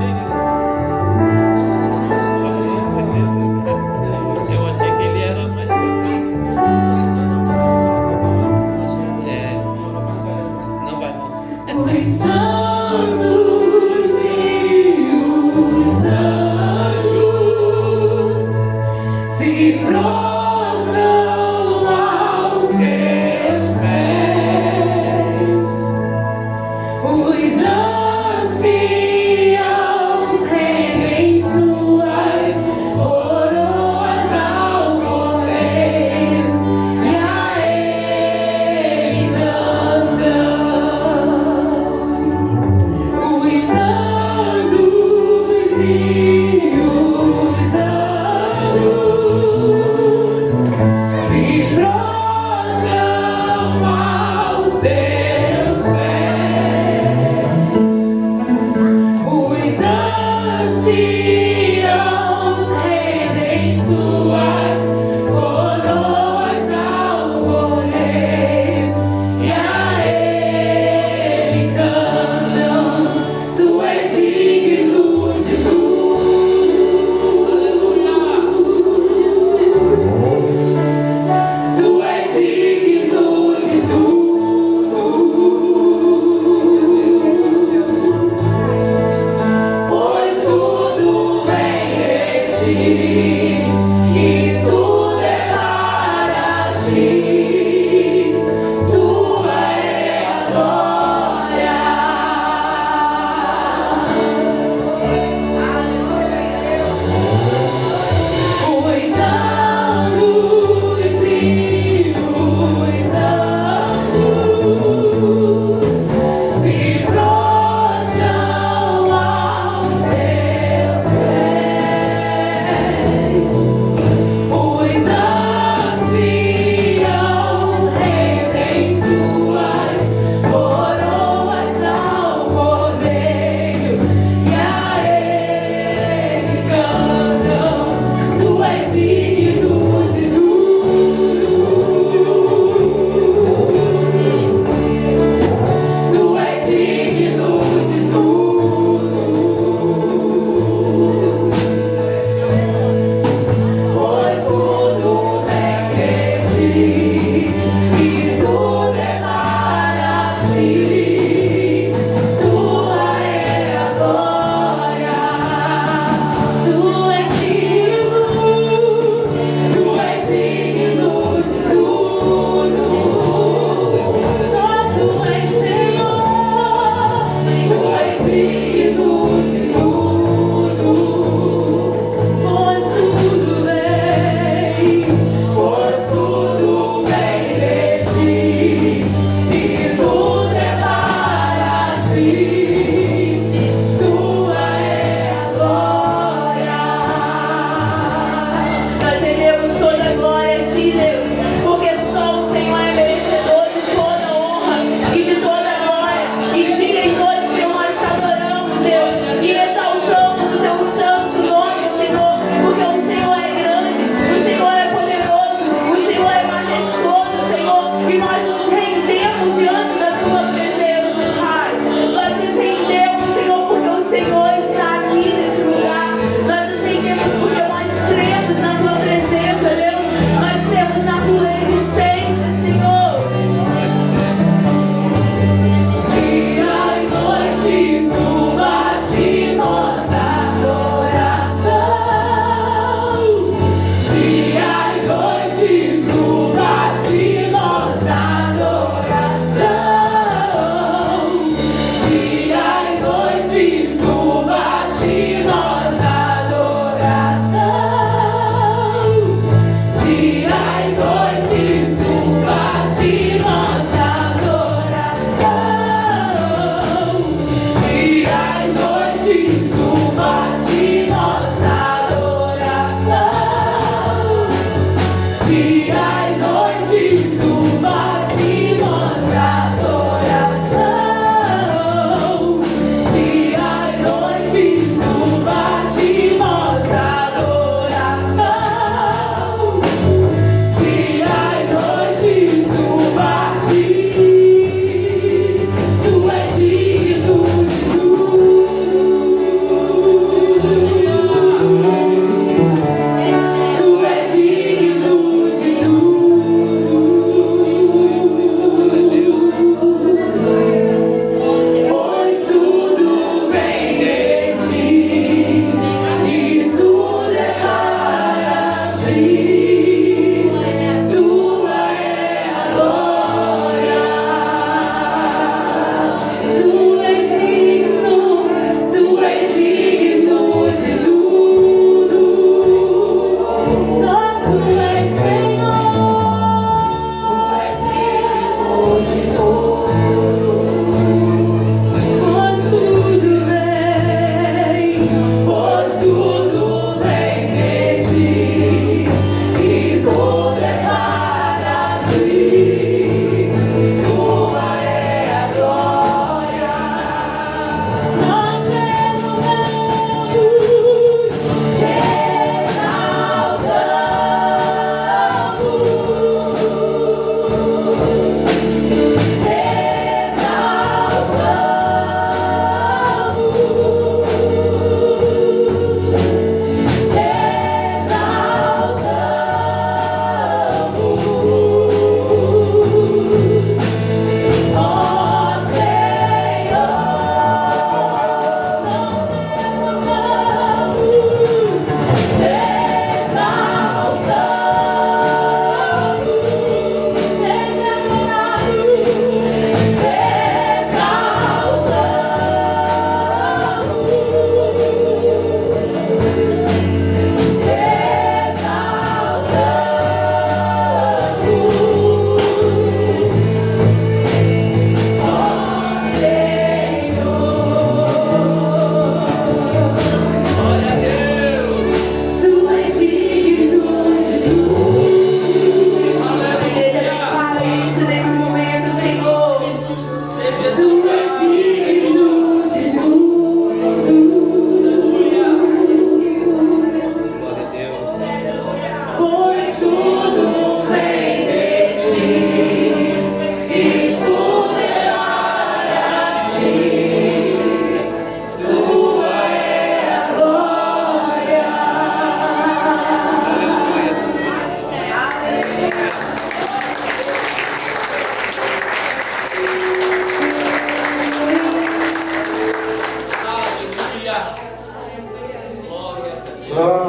Prostram aos seus pés.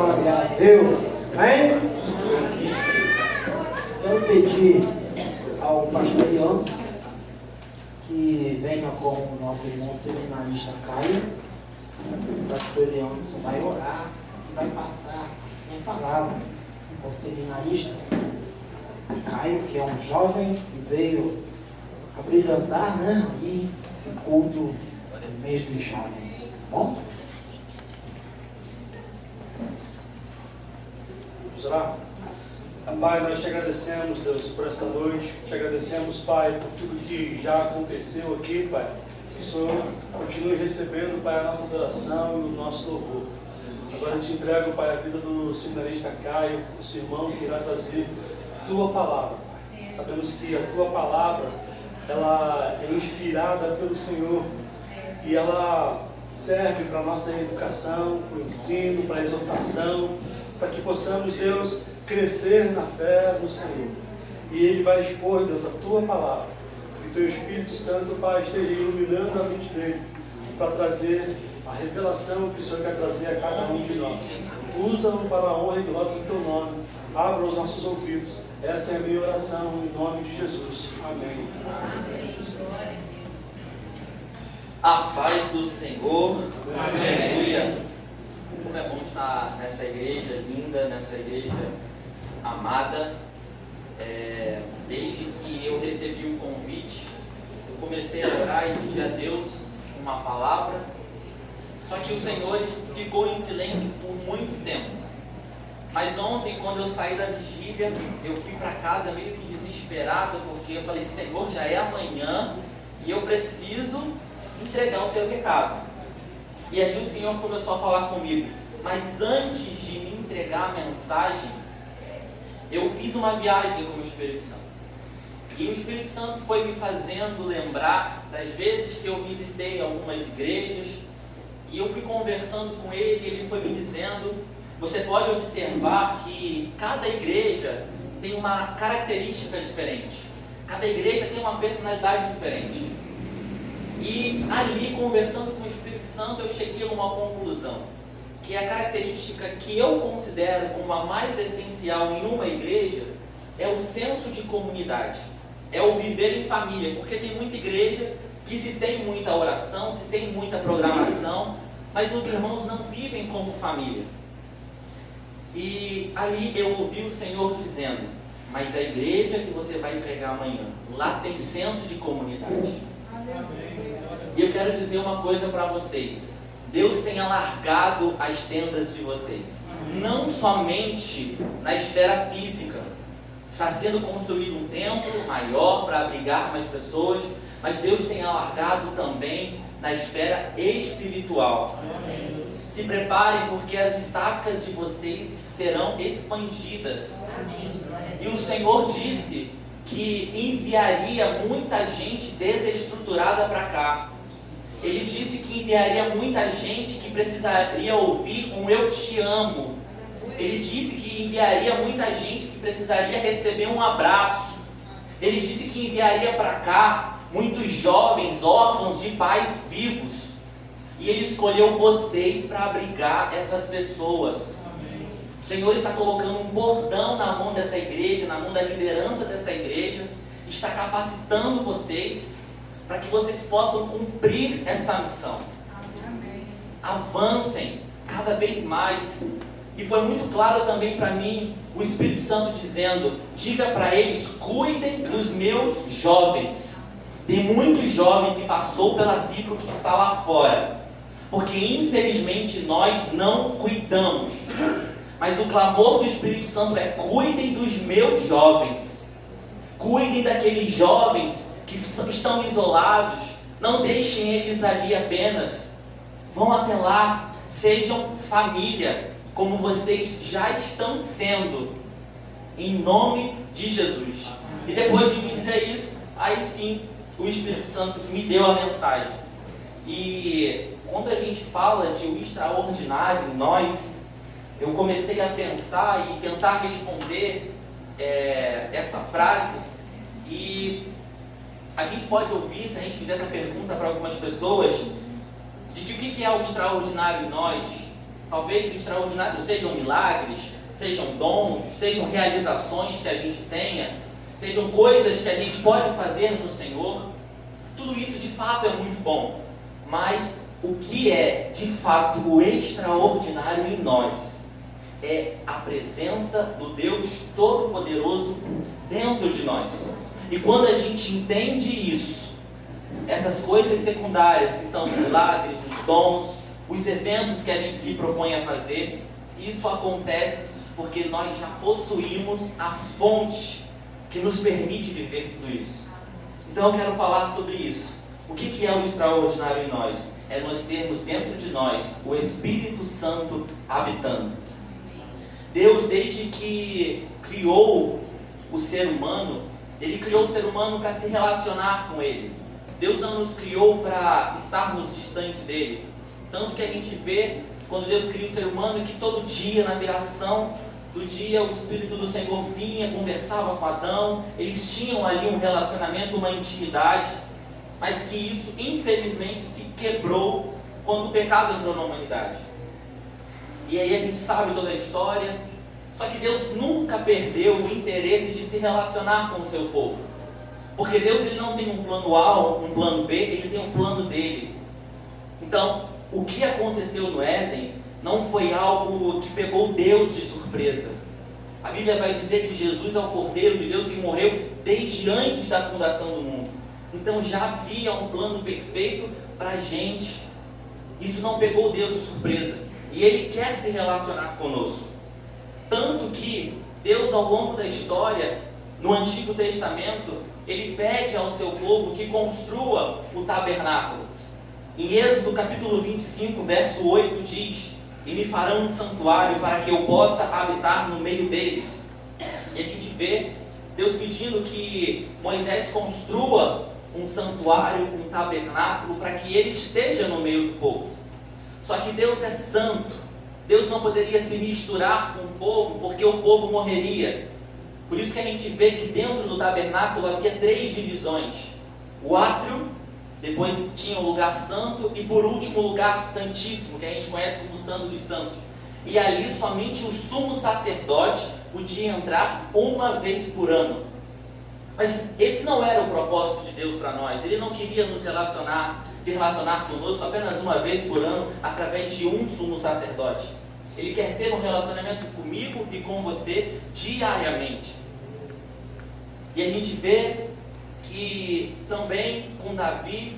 Glória a Deus. Amém? Quero pedir ao pastor Eliantes que venha com o nosso irmão seminarista Caio. O pastor Eliantes vai orar e vai passar assim a palavra ao seminarista Caio, que é um jovem que veio a brilhantar, né? E esse culto no mês dos jovens. Tá bom? Vamos orar? Pai, nós te agradecemos, Deus, por esta noite. Te agradecemos, Pai, por tudo que já aconteceu aqui, Pai. Que o Senhor continue recebendo, Pai, a nossa adoração e o nosso louvor. Agora eu te entrego, Pai, a vida do seminarista Caio, o seu irmão que irá trazer a Tua palavra, Pai. Sabemos que a Tua palavra, ela é inspirada pelo Senhor e ela serve para a nossa educação, para o ensino, para a exortação, para que possamos, Deus, crescer na fé no Senhor. E Ele vai expor, Deus, a Tua palavra. Que o Teu Espírito Santo, Pai, esteja iluminando a mente dele para trazer a revelação que o Senhor quer trazer a cada um de nós. Usa-o para a honra e glória do Teu nome. Abra os nossos ouvidos. Essa é a minha oração, em nome de Jesus. Amém. Amém. A paz do Senhor. Aleluia. Como é bom estar nessa igreja linda, nessa igreja amada. Desde que eu recebi o convite, eu comecei a orar e pedir a Deus uma palavra. Só que o Senhor ficou em silêncio por muito tempo. Mas ontem, quando eu saí da vigília, eu fui para casa meio que desesperado, porque eu falei: Senhor, já é amanhã e eu preciso entregar o Teu recado. E ali o Senhor começou a falar comigo. Mas antes de me entregar a mensagem, eu fiz uma viagem com o Espírito Santo. E o Espírito Santo foi me fazendo lembrar das vezes que eu visitei algumas igrejas. E eu fui conversando com ele, ele foi me dizendo: você pode observar que cada igreja tem uma característica diferente. Cada igreja tem uma personalidade diferente. E ali, conversando com o Espírito Santo, eu cheguei a uma conclusão. Que a característica que eu considero como a mais essencial em uma igreja é o senso de comunidade. É o viver em família. Porque tem muita igreja que se tem muita oração, se tem muita programação, mas os irmãos não vivem como família. E ali eu ouvi o Senhor dizendo: mas a igreja que você vai pregar amanhã, lá tem senso de comunidade. E eu quero dizer uma coisa para vocês: Deus tem alargado as tendas de vocês, não somente na esfera física. Está sendo construído um templo maior para abrigar mais pessoas, mas Deus tem alargado também na esfera espiritual. Se preparem, porque as estacas de vocês serão expandidas. E o Senhor disse que enviaria muita gente desestruturada para cá. Ele disse que enviaria muita gente que precisaria ouvir um eu te amo. Ele disse que enviaria muita gente que precisaria receber um abraço. Ele disse que enviaria para cá muitos jovens órfãos de pais vivos. E Ele escolheu vocês para abrigar essas pessoas. O Senhor está colocando um bordão na mão dessa igreja, na mão da liderança dessa igreja. Está capacitando vocês para que vocês possam cumprir essa missão. Avancem cada vez mais. E foi muito claro também para mim o Espírito Santo dizendo: diga para eles, cuidem dos meus jovens. Tem muito jovem que passou pela Zipro que está lá fora, porque infelizmente nós não cuidamos. Mas o clamor do Espírito Santo é: cuidem dos meus jovens. Cuidem daqueles jovens que estão isolados. Não deixem eles ali apenas. Vão até lá. Sejam família, como vocês já estão sendo, em nome de Jesus. E depois de me dizer isso, aí sim o Espírito Santo me deu a mensagem. E quando a gente fala de o extraordinário em nós, eu comecei a pensar e tentar responder essa frase. E a gente pode ouvir, se a gente fizer essa pergunta para algumas pessoas, de que o que é o extraordinário em nós, Talvez o extraordinário sejam milagres, sejam dons, sejam realizações que a gente tenha, sejam coisas que a gente pode fazer no Senhor. Tudo isso de fato é muito bom. Mas o que é de fato o extraordinário em nós é a presença do Deus Todo-Poderoso dentro de nós. E quando a gente entende isso, essas coisas secundárias que são os milagres, os dons, os eventos que a gente se propõe a fazer, isso acontece porque nós já possuímos a fonte que nos permite viver tudo isso. Então eu quero falar sobre isso. O que é o extraordinário em nós? É nós termos dentro de nós o Espírito Santo habitando. Deus, desde que criou o ser humano, Ele criou o ser humano para se relacionar com Ele. Deus não nos criou para estarmos distante dEle. Tanto que a gente vê, quando Deus cria o ser humano, que todo dia, na viração do dia, o Espírito do Senhor vinha, conversava com Adão. Eles tinham ali um relacionamento, uma intimidade, mas que isso, infelizmente, se quebrou quando o pecado entrou na humanidade. E aí a gente sabe toda a história. Só que Deus nunca perdeu o interesse de se relacionar com o seu povo. Porque Deus, ele não tem um plano A, um plano B, ele tem um plano dele. Então, o que aconteceu no Éden não foi algo que pegou Deus de surpresa. A Bíblia vai dizer que Jesus é o Cordeiro de Deus que morreu desde antes da fundação do mundo. Então já havia um plano perfeito para a gente. Isso não pegou Deus de surpresa. E Ele quer se relacionar conosco. Tanto que Deus, ao longo da história, no Antigo Testamento, Ele pede ao seu povo que construa o tabernáculo. Em Êxodo capítulo 25, verso 8 diz: e me farão um santuário para que eu possa habitar no meio deles. E a gente vê Deus pedindo que Moisés construa um santuário, um tabernáculo, para que ele esteja no meio do povo. Só que Deus é santo. Deus não poderia se misturar com o povo, porque o povo morreria. Por isso que a gente vê que dentro do tabernáculo havia 3 divisões: o átrio, depois tinha o lugar santo e por último o lugar santíssimo, que a gente conhece como Santo dos Santos. E ali somente o sumo sacerdote podia entrar uma vez por ano. Mas esse não era o propósito de Deus para nós. Ele não queria se relacionar conosco apenas uma vez por ano, através de um sumo sacerdote. Ele quer ter um relacionamento comigo e com você diariamente. E a gente vê que também com Davi,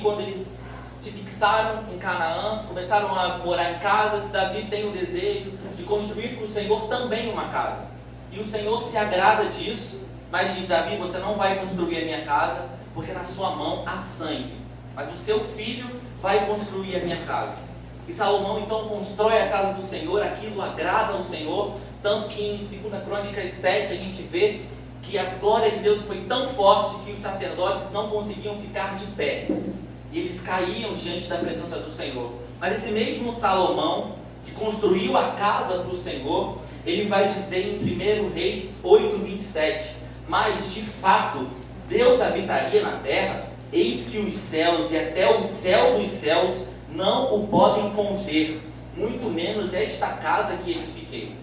quando eles se fixaram em Canaã, começaram a morar em casas, Davi tem o desejo de construir para o Senhor também uma casa. E o Senhor se agrada disso, mas diz: Davi, você não vai construir a minha casa, porque na sua mão há sangue, mas o seu filho vai construir a minha casa. E Salomão então constrói a casa do Senhor, aquilo agrada ao Senhor, tanto que em 2 Crônicas 7 a gente vê que a glória de Deus foi tão forte que os sacerdotes não conseguiam ficar de pé. E eles caíam diante da presença do Senhor. Mas esse mesmo Salomão, que construiu a casa para o Senhor, ele vai dizer em 1 Reis 8:27, mas de fato Deus habitaria na terra, eis que os céus e até o céu dos céus não o podem conter, muito menos esta casa que edifiquei.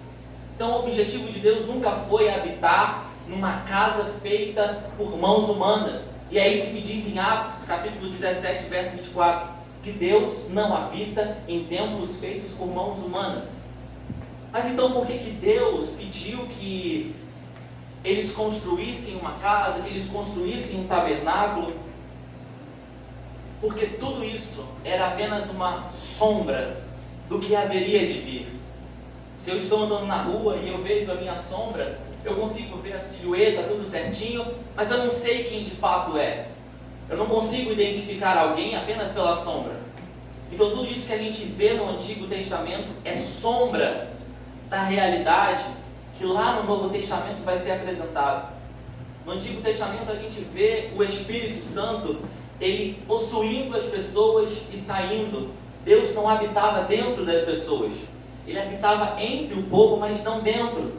Então o objetivo de Deus nunca foi habitar numa casa feita por mãos humanas. E é isso que diz em Atos, capítulo 17, verso 24, que Deus não habita em templos feitos por mãos humanas. Mas então por que Deus pediu que eles construíssem uma casa, que eles construíssem um tabernáculo? Porque tudo isso era apenas uma sombra do que haveria de vir. Se eu estou andando na rua e eu vejo a minha sombra, eu consigo ver a silhueta, tudo certinho, mas eu não sei quem de fato é. Eu não consigo identificar alguém apenas pela sombra. Então tudo isso que a gente vê no Antigo Testamento é sombra da realidade que lá no Novo Testamento vai ser apresentado. No Antigo Testamento a gente vê o Espírito Santo, ele possuindo as pessoas e saindo. Deus não habitava dentro das pessoas. Ele habitava entre o povo, mas não dentro.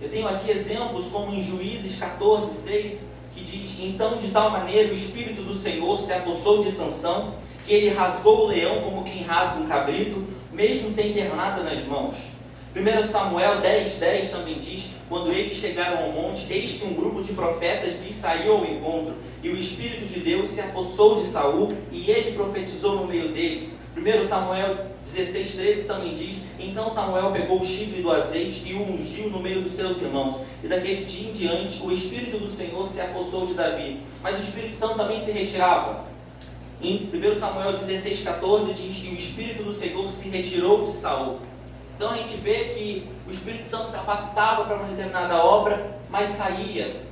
Eu tenho aqui exemplos como em Juízes 14:6, que diz: então de tal maneira o Espírito do Senhor se apossou de Sansão, que ele rasgou o leão como quem rasga um cabrito, mesmo sem ter nada nas mãos. 1 Samuel 10:10 também diz: quando eles chegaram ao monte, eis que um grupo de profetas lhes saiu ao encontro, e o Espírito de Deus se apossou de Saul, e ele profetizou no meio deles. 1 Samuel 16:13 também diz: então Samuel pegou o chifre do azeite e o ungiu no meio dos seus irmãos. E daquele dia em diante, o Espírito do Senhor se apossou de Davi. Mas o Espírito Santo também se retirava. Em 1 Samuel 16:14 diz que o Espírito do Senhor se retirou de Saul. Então a gente vê que o Espírito Santo capacitava para uma determinada obra, mas saía.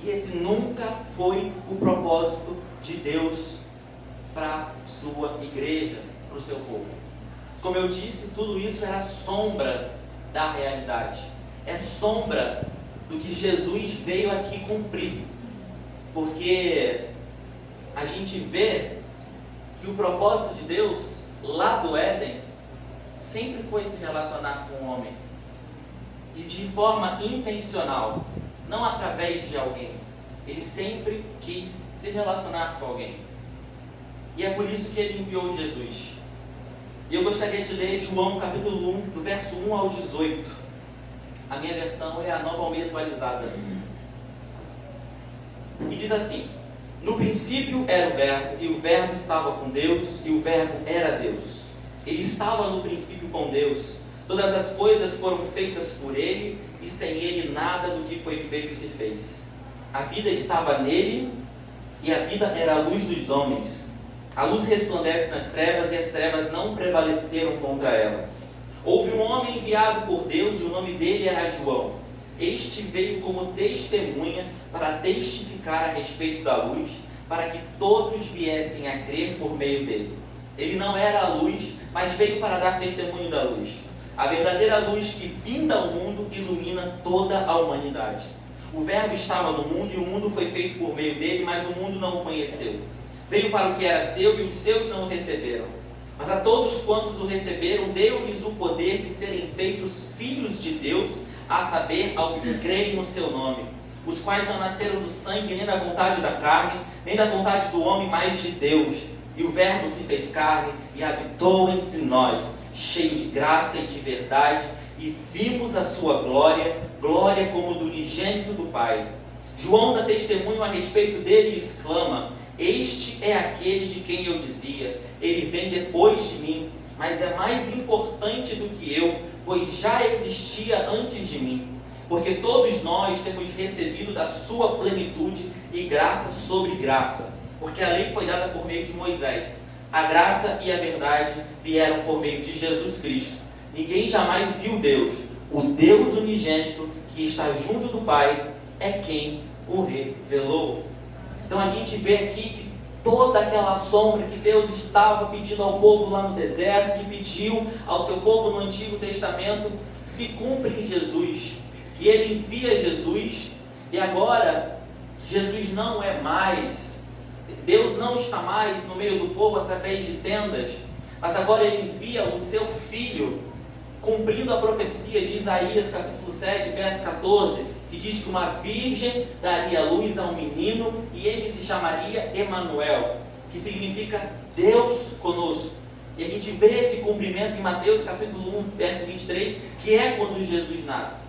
E esse nunca foi o propósito de Deus para a sua igreja, para o seu povo. Como eu disse, tudo isso era sombra da realidade. É sombra do que Jesus veio aqui cumprir. Porque a gente vê que o propósito de Deus, lá do Éden, sempre foi se relacionar com o homem. E de forma intencional, não através de alguém. Ele sempre quis se relacionar com alguém. E é por isso que ele enviou Jesus. E eu gostaria de ler João capítulo 1, do verso 1 ao 18. A minha versão é a Nova Almeida atualizada. E diz assim: no princípio era o Verbo, e o Verbo estava com Deus, e o Verbo era Deus. Ele estava no princípio com Deus. Todas as coisas foram feitas por Ele, e sem Ele nada do que foi feito se fez. A vida estava nele, e a vida era a luz dos homens. A luz resplandece nas trevas, e as trevas não prevaleceram contra ela. Houve um homem enviado por Deus, e o nome dele era João. Este veio como testemunha para testificar a respeito da luz, para que todos viessem a crer por meio dele. Ele não era a luz, mas veio para dar testemunho da luz. A verdadeira luz que, vinda ao mundo, ilumina toda a humanidade. O Verbo estava no mundo, e o mundo foi feito por meio dele, mas o mundo não o conheceu. Veio para o que era seu, e os seus não o receberam. Mas a todos quantos o receberam, deu-lhes o poder de serem feitos filhos de Deus, a saber, aos que creem no seu nome, os quais não nasceram do sangue, nem da vontade da carne, nem da vontade do homem, mas de Deus. E o Verbo se fez carne e habitou entre nós, cheio de graça e de verdade, e vimos a sua glória, glória como do unigênito do Pai. João dá testemunho a respeito dele e exclama: este é aquele de quem eu dizia, ele vem depois de mim, mas é mais importante do que eu, pois já existia antes de mim. Porque todos nós temos recebido da sua plenitude e graça sobre graça. Porque a lei foi dada por meio de Moisés. A graça e a verdade vieram por meio de Jesus Cristo. Ninguém jamais viu Deus. O Deus unigênito que está junto do Pai é quem o revelou. Então a gente vê aqui que toda aquela sombra que Deus estava pedindo ao povo lá no deserto, que pediu ao seu povo no Antigo Testamento, se cumpre em Jesus. E ele envia Jesus, e agora Jesus não é mais, Deus não está mais no meio do povo através de tendas, mas agora ele envia o seu Filho, cumprindo a profecia de Isaías capítulo 7, verso 14, que diz que uma virgem daria luz a um menino e ele se chamaria Emanuel, que significa Deus conosco. E a gente vê esse cumprimento em Mateus capítulo 1, verso 23, que é quando Jesus nasce.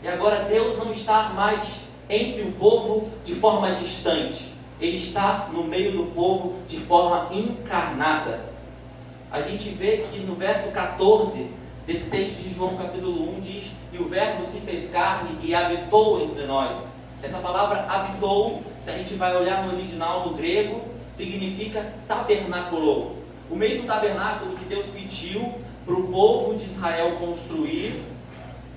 E agora Deus não está mais entre o povo de forma distante. Ele está no meio do povo de forma encarnada. A gente vê que no verso 14 desse texto de João capítulo 1 diz: e o Verbo se fez carne e habitou entre nós. Essa palavra habitou, se a gente vai olhar no original, no grego, significa tabernaculou. O mesmo tabernáculo que Deus pediu para o povo de Israel construir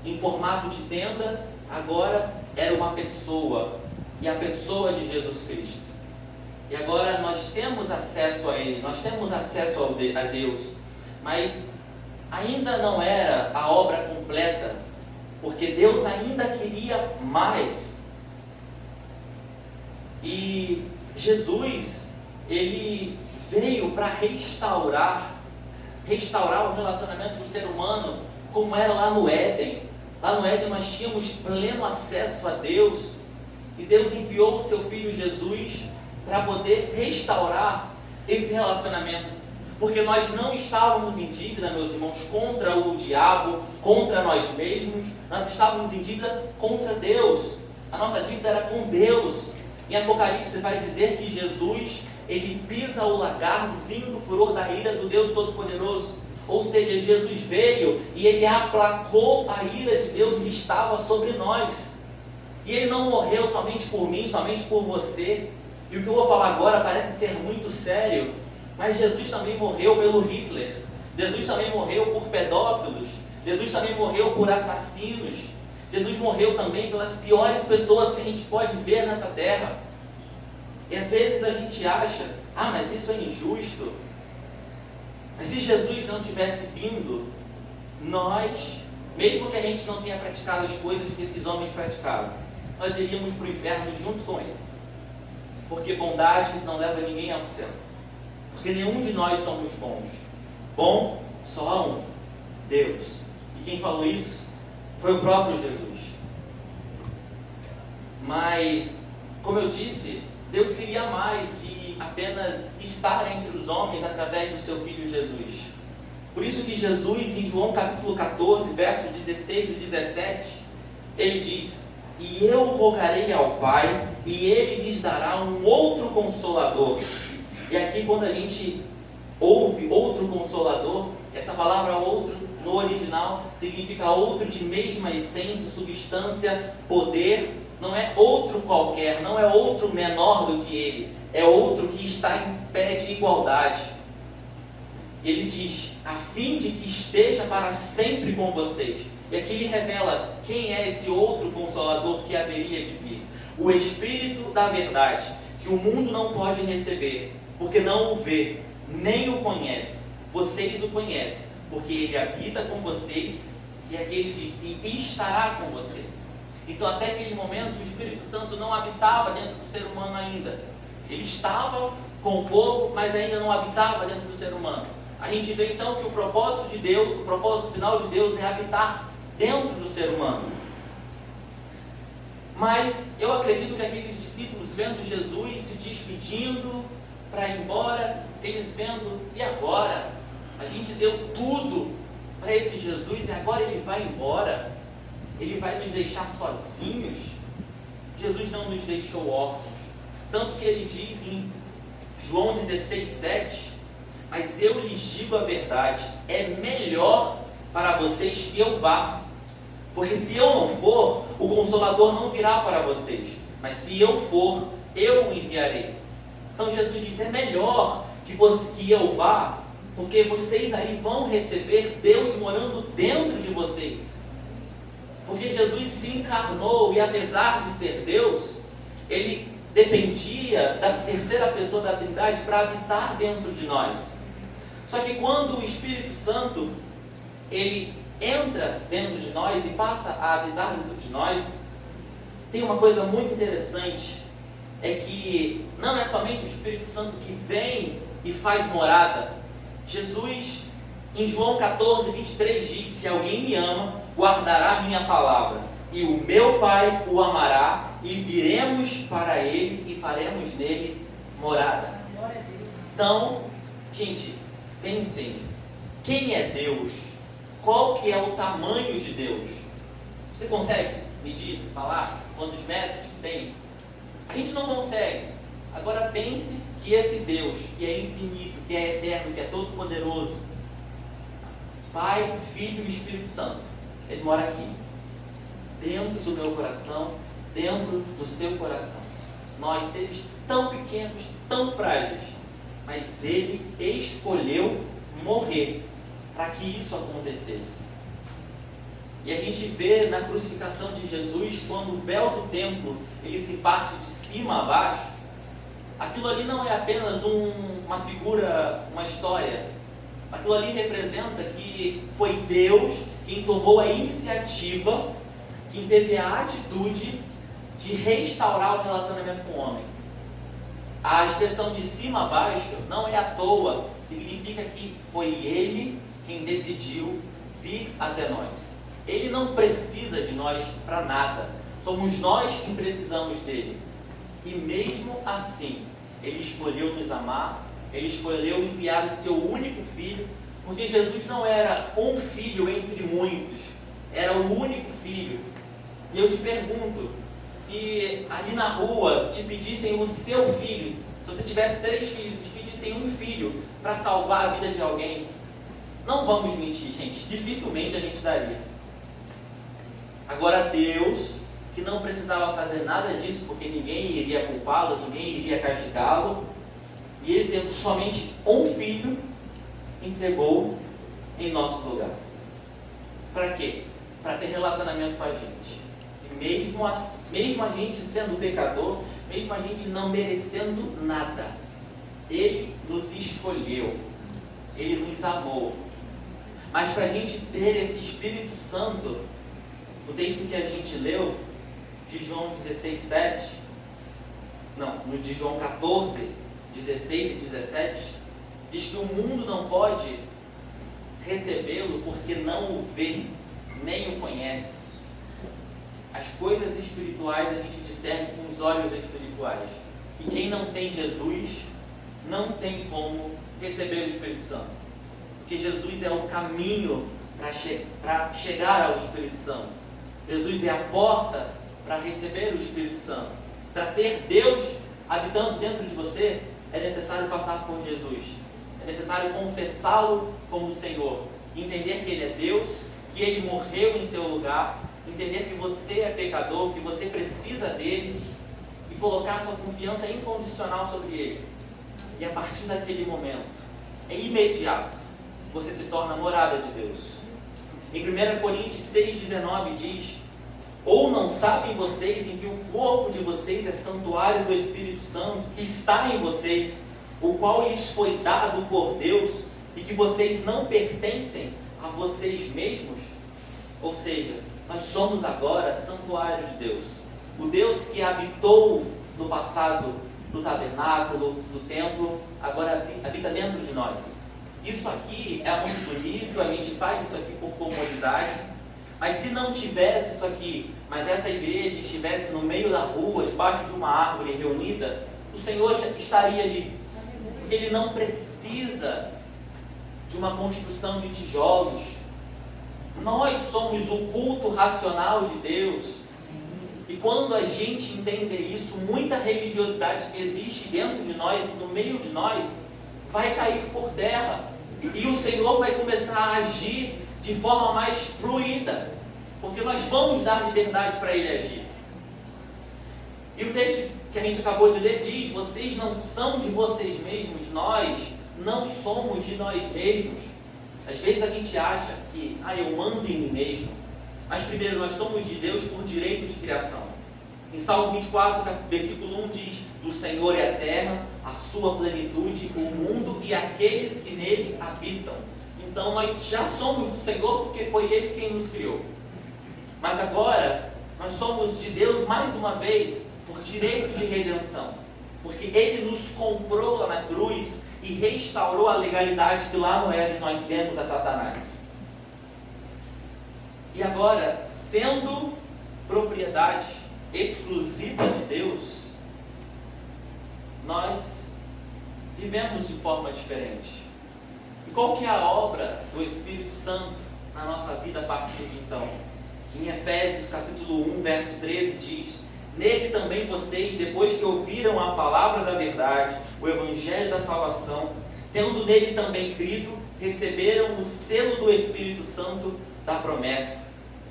em formato de tenda, agora era uma pessoa, e a pessoa de Jesus Cristo. E agora nós temos acesso a Ele, nós temos acesso a Deus, mas ainda não era a obra completa, porque Deus ainda queria mais. E Jesus, Ele veio para restaurar o relacionamento do ser humano como era lá no Éden. Lá no Éden nós tínhamos pleno acesso a Deus, e Deus enviou o seu Filho Jesus para poder restaurar esse relacionamento. porque nós não estávamos em dívida, meus irmãos, contra o diabo, contra nós mesmos, nós estávamos em dívida contra Deus. A nossa dívida era com Deus. Em Apocalipse vai dizer que Jesus, ele pisa o lagar do vinho do furor da ira do Deus Todo-Poderoso. Ou seja, Jesus veio e ele aplacou a ira de Deus que estava sobre nós. E ele não morreu somente por mim, somente por você. E o que eu vou falar agora parece ser muito sério, mas Jesus também morreu pelo Hitler. Jesus também morreu por pedófilos. Jesus também morreu por assassinos. Jesus morreu também pelas piores pessoas que a gente pode ver nessa terra. E às vezes a gente acha, mas isso é injusto. Mas se Jesus não tivesse vindo, nós, mesmo que a gente não tenha praticado as coisas que esses homens praticaram, nós iríamos para o inferno junto com eles. Porque bondade não leva ninguém ao céu. Porque nenhum de nós somos bons. Bom, só há um, Deus. E quem falou isso foi o próprio Jesus. Mas, como eu disse, Deus queria mais de apenas estar entre os homens através do seu Filho Jesus. Por isso que Jesus, em João capítulo 14, versos 16 e 17, ele diz: e eu rogarei ao Pai, e Ele lhes dará um outro Consolador. E aqui quando a gente ouve outro Consolador, essa palavra outro, no original, significa outro de mesma essência, substância, poder. Não é outro qualquer, não é outro menor do que ele, é outro que está em pé de igualdade. Ele diz, a fim de que esteja para sempre com vocês. E aqui ele revela quem é esse outro Consolador que haveria de vir. O Espírito da verdade, que o mundo não pode receber, porque não o vê, nem o conhece. Vocês o conhecem, porque ele habita com vocês, e aqui ele diz, e estará com vocês. Então até aquele momento o Espírito Santo não habitava dentro do ser humano ainda. Ele estava com o povo, mas ainda não habitava dentro do ser humano. A gente vê então que o propósito de Deus, o propósito final de Deus é habitar dentro do ser humano. Mas eu acredito que aqueles discípulos vendo Jesus se despedindo para ir embora, eles vendo, e agora? A gente deu tudo para esse Jesus e agora ele vai embora? Ele vai nos deixar sozinhos? Jesus não nos deixou órfãos. Tanto que ele diz em João 16:7, mas eu lhes digo a verdade, é melhor para vocês que eu vá. Porque se eu não for, o Consolador não virá para vocês. Mas se eu for, eu o enviarei. Então Jesus diz, é melhor que eu vá, porque vocês aí vão receber Deus morando dentro de vocês. Porque Jesus se encarnou e apesar de ser Deus, ele dependia da terceira pessoa da Trindade para habitar dentro de nós. Só que quando o Espírito Santo ele entra dentro de nós e passa a habitar dentro de nós, tem uma coisa muito interessante, é que não é somente o Espírito Santo que vem e faz morada. Jesus, em João 14:23 diz, se alguém me ama, guardará a minha palavra, e o meu Pai o amará, e viremos para ele e faremos nele morada. Então, gente, pensem, quem é Deus? Qual que é o tamanho de Deus? Você consegue medir, falar quantos metros tem? A gente não consegue. Agora pense que esse Deus, que é infinito, que é eterno, que é todo poderoso, Pai, Filho e Espírito Santo, ele mora aqui, dentro do meu coração, dentro do seu coração. Nós, seres tão pequenos, tão frágeis, mas ele escolheu morrer para que isso acontecesse. E a gente vê na crucificação de Jesus, quando o véu do templo ele se parte de cima a baixo, aquilo ali não é apenas uma figura, uma história. Aquilo ali representa que foi Deus quem tomou a iniciativa, quem teve a atitude de restaurar o relacionamento com o homem. A expressão de cima a baixo não é à toa, significa que foi Ele quem decidiu vir até nós. Ele não precisa de nós para nada, somos nós quem precisamos dele. E mesmo assim, Ele escolheu nos amar Ele escolheu enviar o seu único filho, porque Jesus não era um filho entre muitos, era o único filho. E eu te pergunto, se ali na rua te pedissem o seu filho, se você tivesse 3 filhos e te pedissem um filho para salvar a vida de alguém, não vamos mentir, gente, dificilmente a gente daria. Agora Deus, que não precisava fazer nada disso, porque ninguém iria culpá-lo, ninguém iria castigá-lo, e Ele tendo somente um filho, entregou em nosso lugar. Para quê? Para ter relacionamento com a gente. E mesmo a gente sendo pecador, mesmo a gente não merecendo nada, Ele nos escolheu, Ele nos amou. Mas para a gente ter esse Espírito Santo, o texto que a gente leu, de João 16:7, não, no de João 14, 16 e 17, diz que o mundo não pode recebê-lo porque não o vê, nem o conhece. As coisas espirituais a gente discerne com os olhos espirituais. E quem não tem Jesus, não tem como receber o Espírito Santo. Porque Jesus é o caminho para chegar ao Espírito Santo. Jesus é a porta para receber o Espírito Santo. Para ter Deus habitando dentro de você, é necessário passar por Jesus. É necessário confessá-lo como Senhor. Entender que Ele é Deus, que Ele morreu em seu lugar. Entender que você é pecador, que você precisa dEle. E colocar sua confiança incondicional sobre Ele. E a partir daquele momento, é imediato, você se torna morada de Deus. Em 1 Coríntios 6,19 diz: ou não sabem vocês em que o corpo de vocês é santuário do Espírito Santo, que está em vocês, o qual lhes foi dado por Deus, e que vocês não pertencem a vocês mesmos? Ou seja, nós somos agora santuário de Deus. O Deus que habitou no passado do tabernáculo, do templo, agora habita dentro de nós. Isso aqui é muito bonito, a gente faz isso aqui por comodidade, mas se não tivesse isso aqui, mas essa igreja estivesse no meio da rua, debaixo de uma árvore reunida, o Senhor já estaria ali. Porque Ele não precisa de uma construção de tijolos. Nós somos o culto racional de Deus. E quando a gente entender isso, muita religiosidade que existe dentro de nós e no meio de nós vai cair por terra. E o Senhor vai começar a agir de forma mais fluida, porque nós vamos dar liberdade para Ele agir. E o texto que a gente acabou de ler diz: vocês não são de vocês mesmos, nós não somos de nós mesmos. Às vezes a gente acha que, eu mando em mim mesmo. Mas primeiro, nós somos de Deus por direito de criação. Em Salmo 24, versículo 1 diz: do Senhor é a terra, a sua plenitude, o mundo e aqueles que nele habitam. Então nós já somos do Senhor porque foi Ele quem nos criou. Mas agora, nós somos de Deus mais uma vez por direito de redenção. Porque Ele nos comprou lá na cruz e restaurou a legalidade que lá no Éden nós demos a Satanás. E agora, sendo propriedade exclusiva de Deus, nós vivemos de forma diferente. E qual que é a obra do Espírito Santo na nossa vida a partir de então? Em Efésios capítulo 1, verso 13 diz: nele também vocês, depois que ouviram a palavra da verdade, o evangelho da salvação, tendo nele também crido, receberam o selo do Espírito Santo da promessa.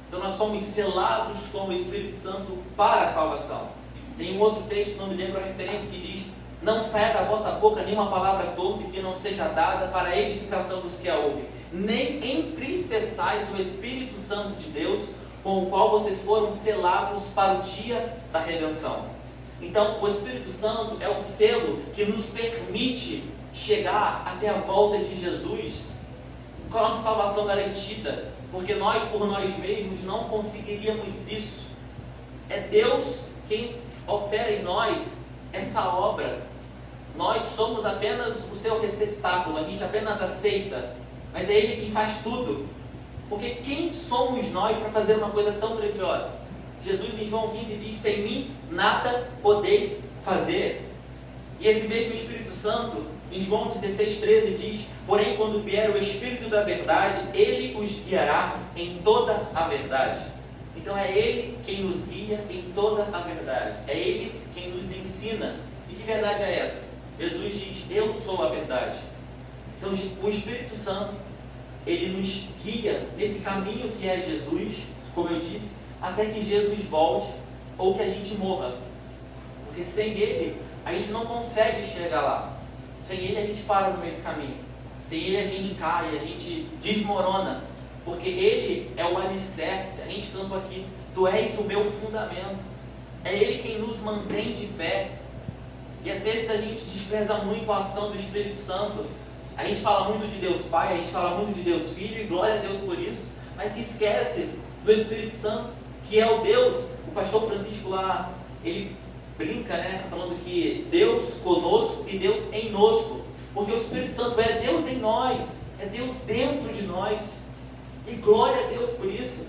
Então nós fomos selados com o Espírito Santo para a salvação. Tem um outro texto, não me lembro a referência, que diz: não saia da vossa boca nenhuma palavra torpe que não seja dada para a edificação dos que a ouvem, nem entristeçais o Espírito Santo de Deus, com o qual vocês foram selados para o dia da redenção. Então o Espírito Santo é o selo que nos permite chegar até a volta de Jesus, com a nossa salvação garantida, porque nós por nós mesmos não conseguiríamos isso. É Deus quem opera em nós essa obra. Nós somos apenas o seu receptáculo, a gente apenas aceita, mas é Ele quem faz tudo. Porque quem somos nós para fazer uma coisa tão grandiosa? Jesus em João 15 diz: sem mim nada podeis fazer. E esse mesmo Espírito Santo Em João 16,13 diz: porém, quando vier o Espírito da verdade, Ele os guiará em toda a verdade. Então é Ele quem nos guia em toda a verdade. É Ele quem nos ensina. E que verdade é essa? Jesus diz: eu sou a verdade. Então o Espírito Santo, Ele nos guia nesse caminho que é Jesus, como eu disse, até que Jesus volte ou que a gente morra. Porque sem Ele, a gente não consegue chegar lá. Sem Ele, a gente para no meio do caminho. Sem Ele, a gente cai, a gente desmorona. Porque Ele é o alicerce. A gente canta aqui: tu és o meu fundamento. É Ele quem nos mantém de pé. E às vezes a gente despreza muito a ação do Espírito Santo. A gente fala muito de Deus Pai, a gente fala muito de Deus Filho, e glória a Deus por isso, mas se esquece do Espírito Santo, que é o Deus. O pastor Francisco lá, ele brinca, né, falando que Deus conosco e Deus em nosco, porque o Espírito Santo é Deus em nós, é Deus dentro de nós, e glória a Deus por isso.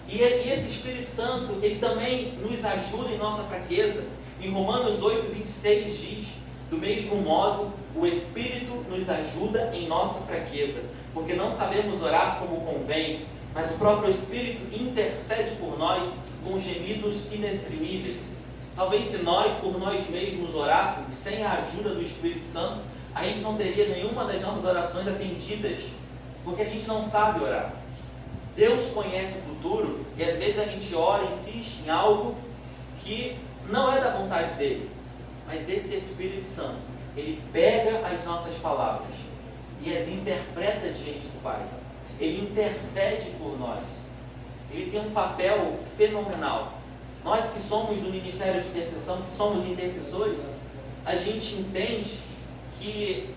E esse Espírito Santo, ele também nos ajuda em nossa fraqueza. Em Romanos 8,26 diz: do mesmo modo, o Espírito nos ajuda em nossa fraqueza, porque não sabemos orar como convém, mas o próprio Espírito intercede por nós com gemidos inexprimíveis. Talvez se nós, por nós mesmos, orássemos sem a ajuda do Espírito Santo, a gente não teria nenhuma das nossas orações atendidas, porque a gente não sabe orar. Deus conhece o futuro e às vezes a gente ora e insiste em algo que não é da vontade dele. Mas esse Espírito Santo, ele pega as nossas palavras e as interpreta diante do Pai. Ele intercede por nós. Ele tem um papel fenomenal. Nós que somos do Ministério de Intercessão, que somos intercessores, a gente entende que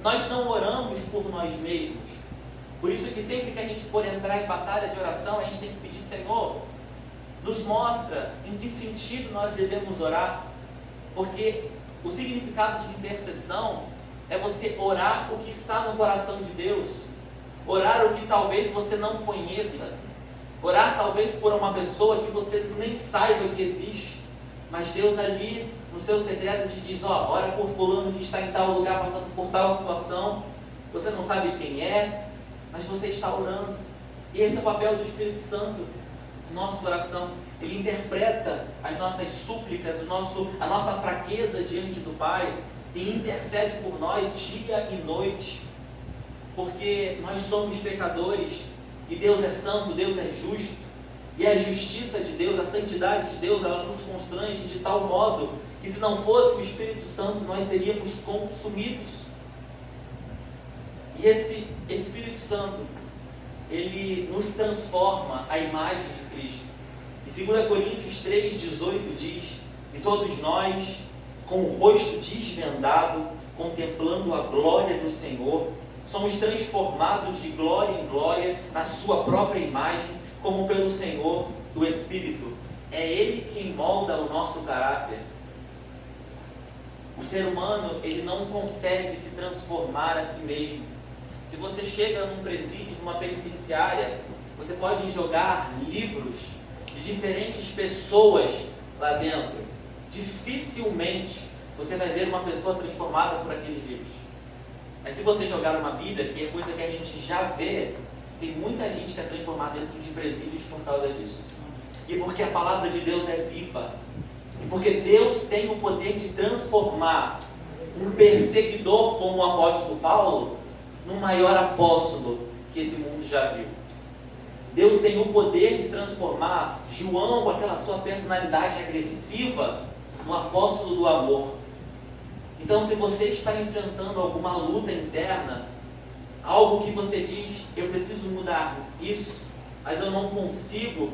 nós não oramos por nós mesmos. Por isso que sempre que a gente for entrar em batalha de oração, a gente tem que pedir: Senhor, nos mostra em que sentido nós devemos orar. Porque o significado de intercessão é você orar o que está no coração de Deus. Orar o que talvez você não conheça. Orar talvez por uma pessoa que você nem saiba que existe. Mas Deus ali, no seu secreto, te diz: ó, ora por fulano que está em tal lugar, passando por tal situação. Você não sabe quem é, mas você está orando. E esse é o papel do Espírito Santo no nosso coração. Ele interpreta as nossas súplicas, a nossa fraqueza diante do Pai, e intercede por nós dia e noite, porque nós somos pecadores e Deus é santo, Deus é justo, e a justiça de Deus, a santidade de Deus, ela nos constrange de tal modo que, se não fosse o Espírito Santo, nós seríamos consumidos. E esse Espírito Santo, ele nos transforma à imagem de Cristo. Em 2 Coríntios 3,18 diz: e todos nós, com o rosto desvendado, contemplando a glória do Senhor, somos transformados de glória em glória na sua própria imagem, como pelo Senhor do Espírito. É Ele quem molda o nosso caráter. O ser humano, ele não consegue se transformar a si mesmo. Se você chega num presídio, numa penitenciária, você pode jogar livros de diferentes pessoas lá dentro. Dificilmente você vai ver uma pessoa transformada por aqueles livros. Mas se você jogar uma Bíblia, que é coisa que a gente já vê, tem muita gente que é transformada dentro de presídios por causa disso. E porque a palavra de Deus é viva. E porque Deus tem o poder de transformar um perseguidor como o apóstolo Paulo no maior apóstolo que esse mundo já viu. Deus tem o poder de transformar João, com aquela sua personalidade agressiva, no apóstolo do amor. Então, se você está enfrentando alguma luta interna, algo que você diz: eu preciso mudar isso, mas eu não consigo,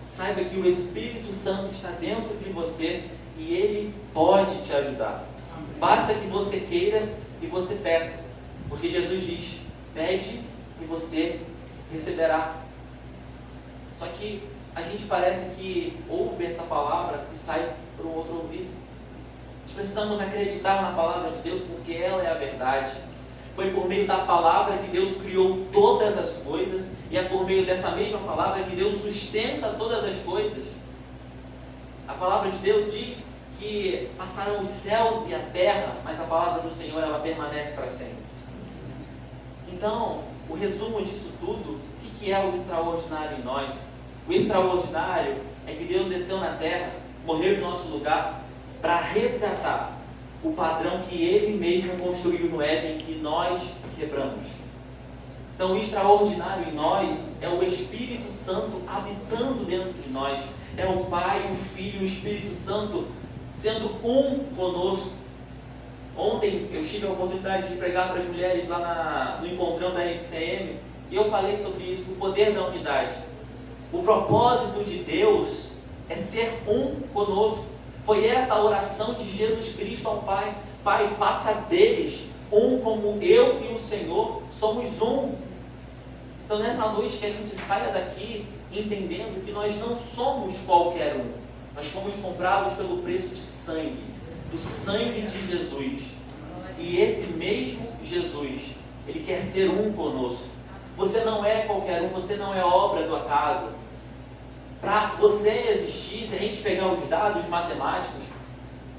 saiba que o Espírito Santo está dentro de você e Ele pode te ajudar. Basta que você queira e você peça, porque Jesus diz: pede e você receberá. Só que a gente parece que ouve essa palavra e sai para o outro ouvido. Nós precisamos acreditar na palavra de Deus, porque ela é a verdade. Foi por meio da palavra que Deus criou todas as coisas, e é por meio dessa mesma palavra que Deus sustenta todas as coisas. A palavra de Deus diz que passaram os céus e a terra, mas a palavra do Senhor, ela permanece para sempre. Então, o resumo disso tudo, o que é o extraordinário em nós? O extraordinário é que Deus desceu na terra, morreu em nosso lugar, para resgatar o padrão que Ele mesmo construiu no Éden, que nós quebramos. Então, o extraordinário em nós é o Espírito Santo habitando dentro de nós. É o Pai, o Filho e o Espírito Santo sendo um conosco. Ontem eu tive a oportunidade de pregar para as mulheres lá no encontrão da MCM, e eu falei sobre isso, o poder da unidade. O propósito de Deus é ser um conosco. Foi essa a oração de Jesus Cristo ao Pai. Pai, faça deles um como eu e o Senhor somos um. Então nessa noite que a gente saia daqui entendendo que nós não somos qualquer um. Nós fomos comprados pelo preço de sangue, do sangue de Jesus. E esse mesmo Jesus, Ele quer ser um conosco. Você não é qualquer um, você não é obra do acaso. Para você existir, se a gente pegar os dados matemáticos,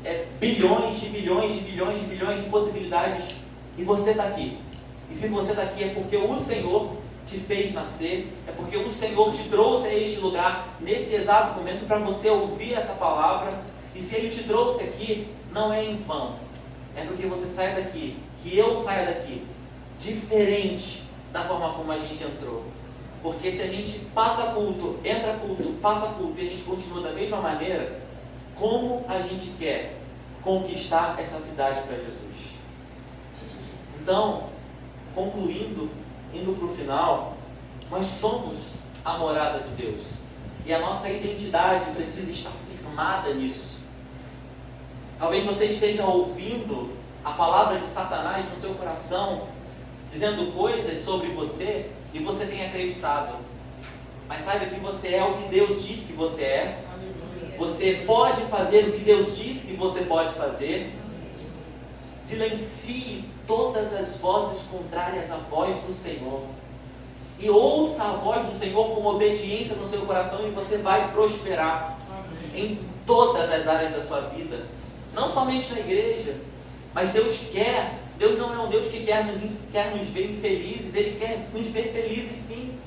é bilhões de bilhões de bilhões de bilhões de possibilidades, e você está aqui. E se você está aqui é porque o Senhor te fez nascer, é porque o Senhor te trouxe a este lugar, nesse exato momento, para você ouvir essa palavra. E se Ele te trouxe aqui, não é em vão, é porque você saia daqui, que eu saia daqui, diferente da forma como a gente entrou. Porque se a gente passa culto, entra culto, passa culto, e a gente continua da mesma maneira, como a gente quer conquistar essa cidade para Jesus? Então, concluindo, indo para o final, nós somos a morada de Deus. E a nossa identidade precisa estar firmada nisso. Talvez você esteja ouvindo a palavra de Satanás no seu coração, dizendo coisas sobre você, e você tenha acreditado. Mas saiba que você é o que Deus diz que você é. Você pode fazer o que Deus diz que você pode fazer. Silencie todas as vozes contrárias à voz do Senhor. E ouça a voz do Senhor com obediência no seu coração, e você vai prosperar em todas as áreas da sua vida. Não somente na igreja, mas Deus não é um Deus que quer nos ver infelizes, Ele quer nos ver felizes sim.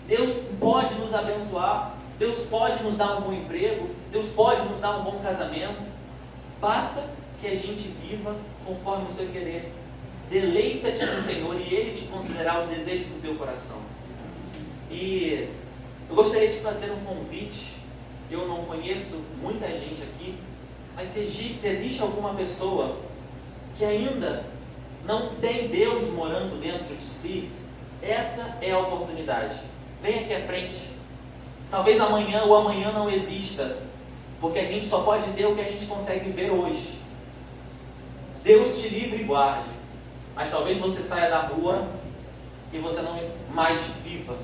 Deus pode nos abençoar, Deus pode nos dar um bom emprego, Deus pode nos dar um bom casamento. Basta que a gente viva conforme o seu querer. Deleita-te no Senhor e Ele te concederá os desejos do teu coração. E eu gostaria de fazer um convite. Eu não conheço muita gente aqui, mas se existe alguma pessoa que ainda não tem Deus morando dentro de si, essa é a oportunidade. Vem aqui à frente. Talvez amanhã ou amanhã não exista, porque a gente só pode ter o que a gente consegue ver hoje. Deus te livre e guarde, mas talvez você saia da rua e você não mais viva.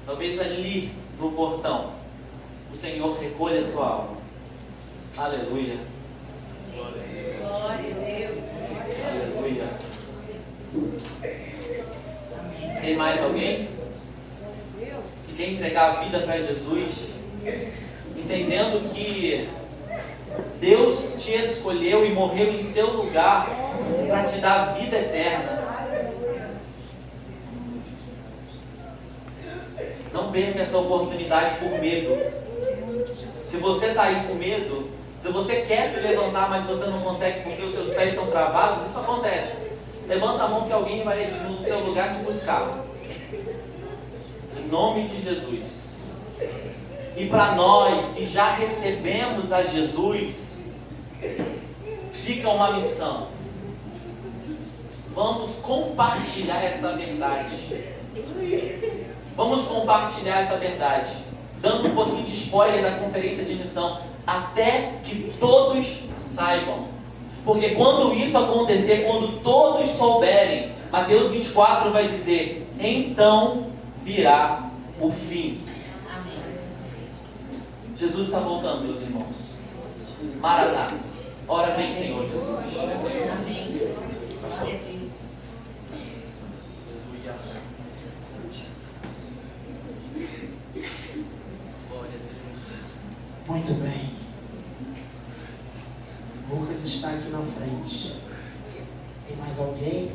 Talvez ali no portão o Senhor recolha a sua alma. Aleluia. Glória a Deus. Aleluia. Tem mais alguém que quer entregar a vida para Jesus, entendendo que Deus te escolheu e morreu em seu lugar para te dar a vida eterna? Não perca essa oportunidade por medo. Se você está aí com medo, se você quer se levantar, mas você não consegue porque os seus pés estão travados, isso acontece. Levanta a mão que alguém vai no seu lugar te buscar. Em nome de Jesus. E para nós que já recebemos a Jesus, fica uma missão. Vamos compartilhar essa verdade. Vamos compartilhar essa verdade, dando um pouquinho de spoiler da conferência de missão, até que todos saibam. Porque quando isso acontecer, quando todos souberem, Mateus 24 vai dizer: então virá o fim. Jesus está voltando, meus irmãos. Maranata. Ora vem, Senhor Jesus. Pastor. Muito bem. está aqui na frente. Tem mais alguém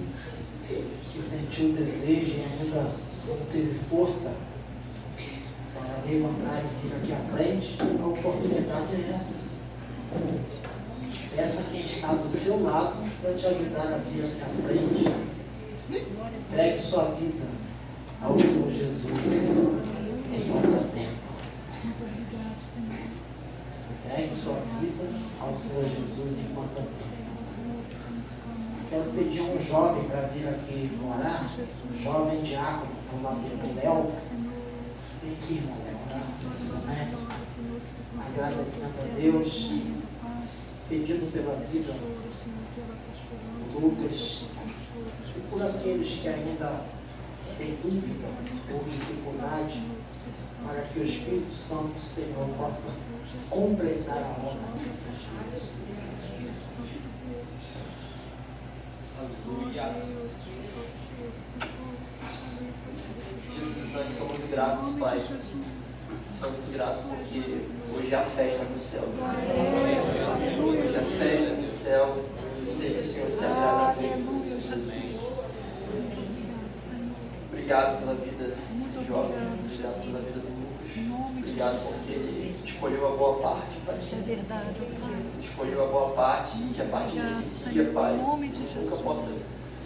que sentiu o desejo e ainda não teve força para levantar e vir aqui à frente? A oportunidade é essa. Peça quem está do seu lado para te ajudar a vir aqui à frente. Entregue sua vida ao Senhor Jesus enquanto tempo. Entregue sua vida ao Senhor Jesus enquanto tempo. Quero pedir a um jovem para vir aqui orar, um jovem diácono, o nosso irmão Léo. Vem aqui, irmão Léo, orar nesse momento, agradecendo a Deus, pedindo pela vida do Lucas e por aqueles que ainda têm dúvida ou dificuldade, para que o Espírito Santo do Senhor possa completar a obra dessas vidas. Aleluia. Jesus, nós somos gratos, Pai. Somos gratos porque hoje é a festa no céu. Hoje é a festa no céu. Eu sei que o Senhor se agrada muito, Jesus. Obrigado pela vida desse jovem. Obrigado pela vida do Lucas. Obrigado porque ele escolheu a boa parte, Pai. Escolheu a boa parte e que a partir desse dia, Pai, nunca possa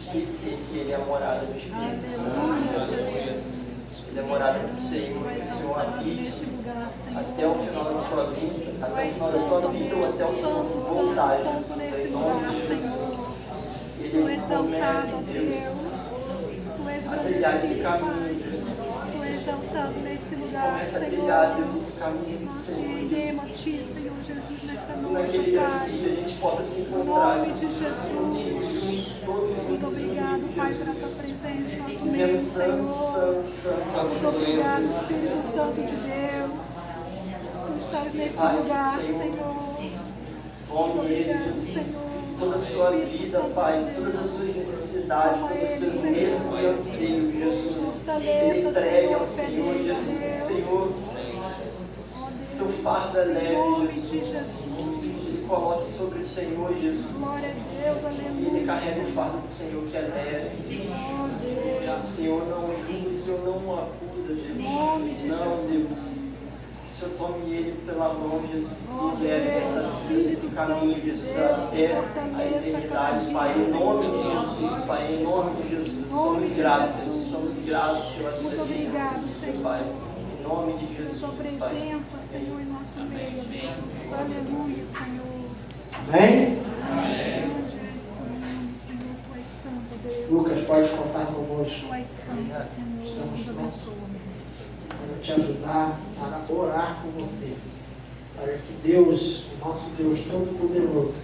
esquecer que ele é a morada do Espírito Santo. Ele é a morada do Senhor, que o Senhor habite até o final da sua vida, até o final da sua vida ou até o Senhor voltar. Em nome de Jesus. Ele comece, Deus, a trilhar esse caminho, Jesus. Começa a trilhar, Deus, o caminho do Senhor. E naquele grande dia a gente possa se encontrar contigo juntos, todos juntos. Muito obrigado, Pai, por essa presença em nosso meio, Dizendo santo, santo, santo, ao Senhor. Muito obrigado, Espírito Santo de Deus, por estar nesse lugar, Senhor. Tome ele, Jesus, toda a sua vida, Pai, todas as suas necessidades, todos os seus medos e anseios, Jesus. Ele entregue ao Senhor, Jesus. Senhor, seu fardo é leve, Jesus. Ele coloque sobre o Senhor, Jesus. E ele carrega o fardo do Senhor que é leve. O Senhor não julga, o Senhor não o acusa, Jesus. Não, Deus. O Senhor tome ele pela mão, Jesus, e leve esse caminho, Jesus, até a eternidade, Pai, em nome de Jesus, Pai, em nome de Jesus. Somos gratos pela vida dele, Pai, em nome de Jesus, Pai. Senhor, em nosso meio. Aleluia, Senhor. Amém? Amém. Lucas, pode contar conosco. Tu és santo, Senhor. Estamos Nos prontos abençoa. para te ajudar, para orar com você, para que Deus, o nosso Deus Todo-Poderoso,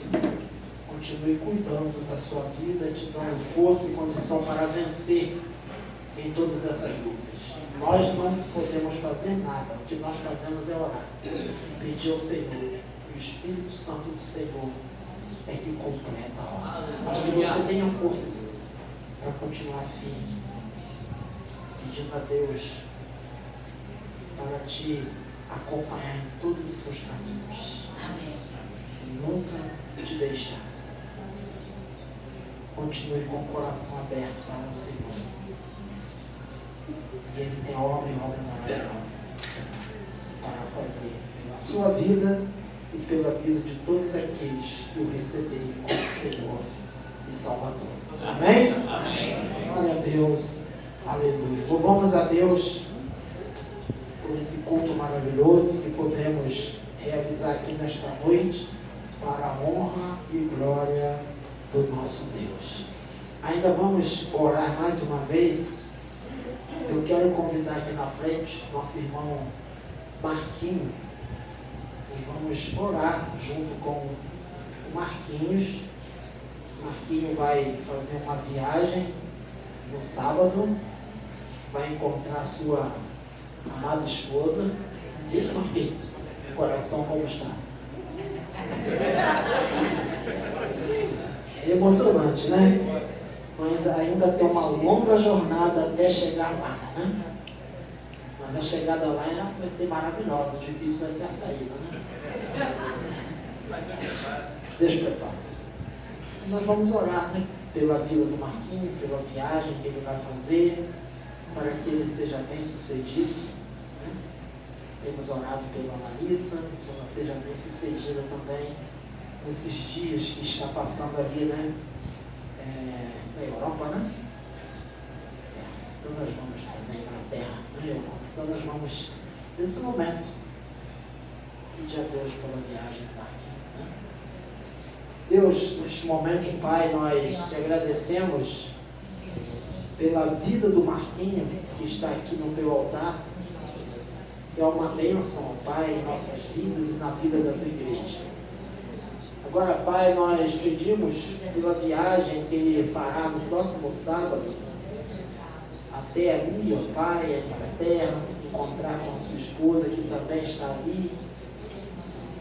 continue cuidando da sua vida, te dando força e condição para vencer em todas essas lutas. Nós não podemos fazer nada, o que nós fazemos é orar, pedir ao Senhor, o Espírito Santo do Senhor é que completa a obra, para que você tenha força para continuar firme, pedindo a Deus para te acompanhar em todos os seus caminhos. E nunca te deixar. Continue com o coração aberto para o Senhor. E Ele tem obra e obra maravilhosa para fazer pela sua vida e pela vida de todos aqueles que o receberem como Senhor e Salvador. Amém? Amém. Glória a Deus. Aleluia. Louvamos a Deus por esse culto maravilhoso que podemos realizar aqui nesta noite para a honra e glória do nosso Deus. Ainda vamos orar mais uma vez. Eu quero convidar aqui na frente nosso irmão Marquinho e vamos orar junto com o Marquinhos. O Marquinho vai fazer uma viagem no sábado, vai encontrar sua amada esposa. Isso, Marquinhos? O coração como está? É emocionante, né? Mas ainda tem uma longa jornada até chegar lá, né? Mas a chegada lá vai ser maravilhosa, difícil vai ser a saída, né? Deus prepara. Nós vamos orar, né? Pela vida do Marquinhos, pela viagem que ele vai fazer, para que ele seja bem sucedido. Né? Temos orado pela Larissa, que ela seja bem sucedida também nesses dias que está passando ali, né? Na Europa, né? Certo. Então nós vamos na Inglaterra, na Europa. Então nós vamos, nesse momento, pedir a Deus pela viagem do Marquinhos, né? Deus, neste momento, Pai, nós te agradecemos pela vida do Marquinhos, que está aqui no teu altar, que é uma bênção, Pai, em nossas vidas e na vida da tua igreja. Agora, Pai, nós pedimos pela viagem que ele fará no próximo sábado, até ali, ó Pai, a Inglaterra, encontrar com a sua esposa, que também está ali.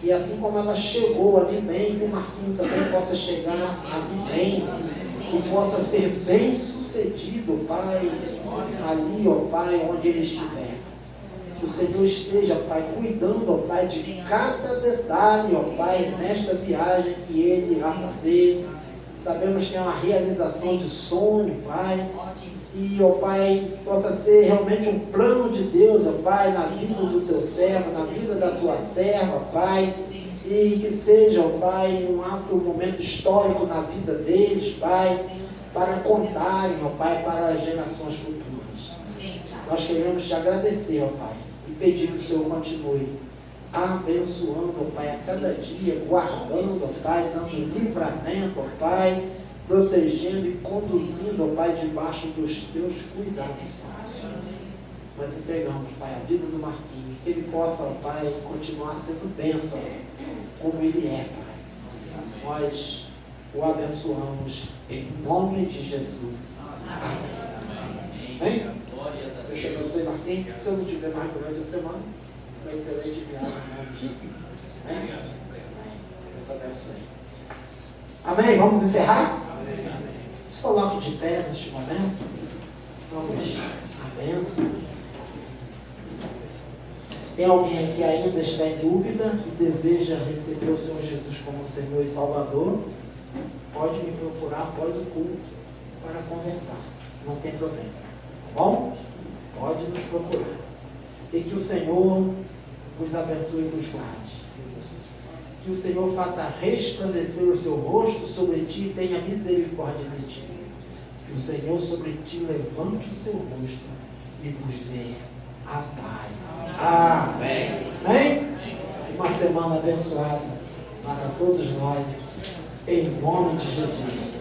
E assim como ela chegou ali bem, que o Marquinhos também possa chegar ali bem, e possa ser bem sucedido, Pai, ali, ó Pai, onde ele estiver. Que o Senhor esteja, Pai, cuidando, ó Pai, de cada detalhe, ó Pai, nesta viagem que ele irá fazer. Sabemos que é uma realização de sonho, Pai. E, ó Pai, possa ser realmente um plano de Deus, ó Pai, na vida do teu servo, na vida da tua serva, Pai. E que seja, ó Pai, um momento histórico na vida deles, Pai, para contarem, ó Pai, para as gerações futuras. Nós queremos te agradecer, ó Pai, e pedir que o Senhor continue abençoando, ó Pai, a cada dia, guardando, ó Pai, dando livramento, ó Pai, protegendo e conduzindo, ó Pai, debaixo dos teus cuidados. Nós entregamos, Pai, a vida do Marquinhos, que ele possa, ó Pai, continuar sendo bênção, como ele é, Pai. Nós o abençoamos em nome de Jesus. Amém. Amém? Deus te abençoe, Marquinhos. Se eu não tiver mais durante a semana, vai ser excelente viagem em nome de Jesus. Amém? Deus abençoe. Amém? Vamos encerrar? Se coloque de pé neste momento. Vamos à bênção. Se tem alguém aqui ainda está em dúvida e deseja receber o Senhor Jesus como Senhor e Salvador, pode me procurar após o culto para conversar. Não tem problema. Tá bom? Pode nos procurar. E que o Senhor nos abençoe e nos guarde. Que o Senhor faça resplandecer o seu rosto sobre ti e tenha misericórdia de ti. Que o Senhor sobre ti levante o seu rosto e vos dê a paz. Amém. Amém? Uma semana abençoada para todos nós, em nome de Jesus.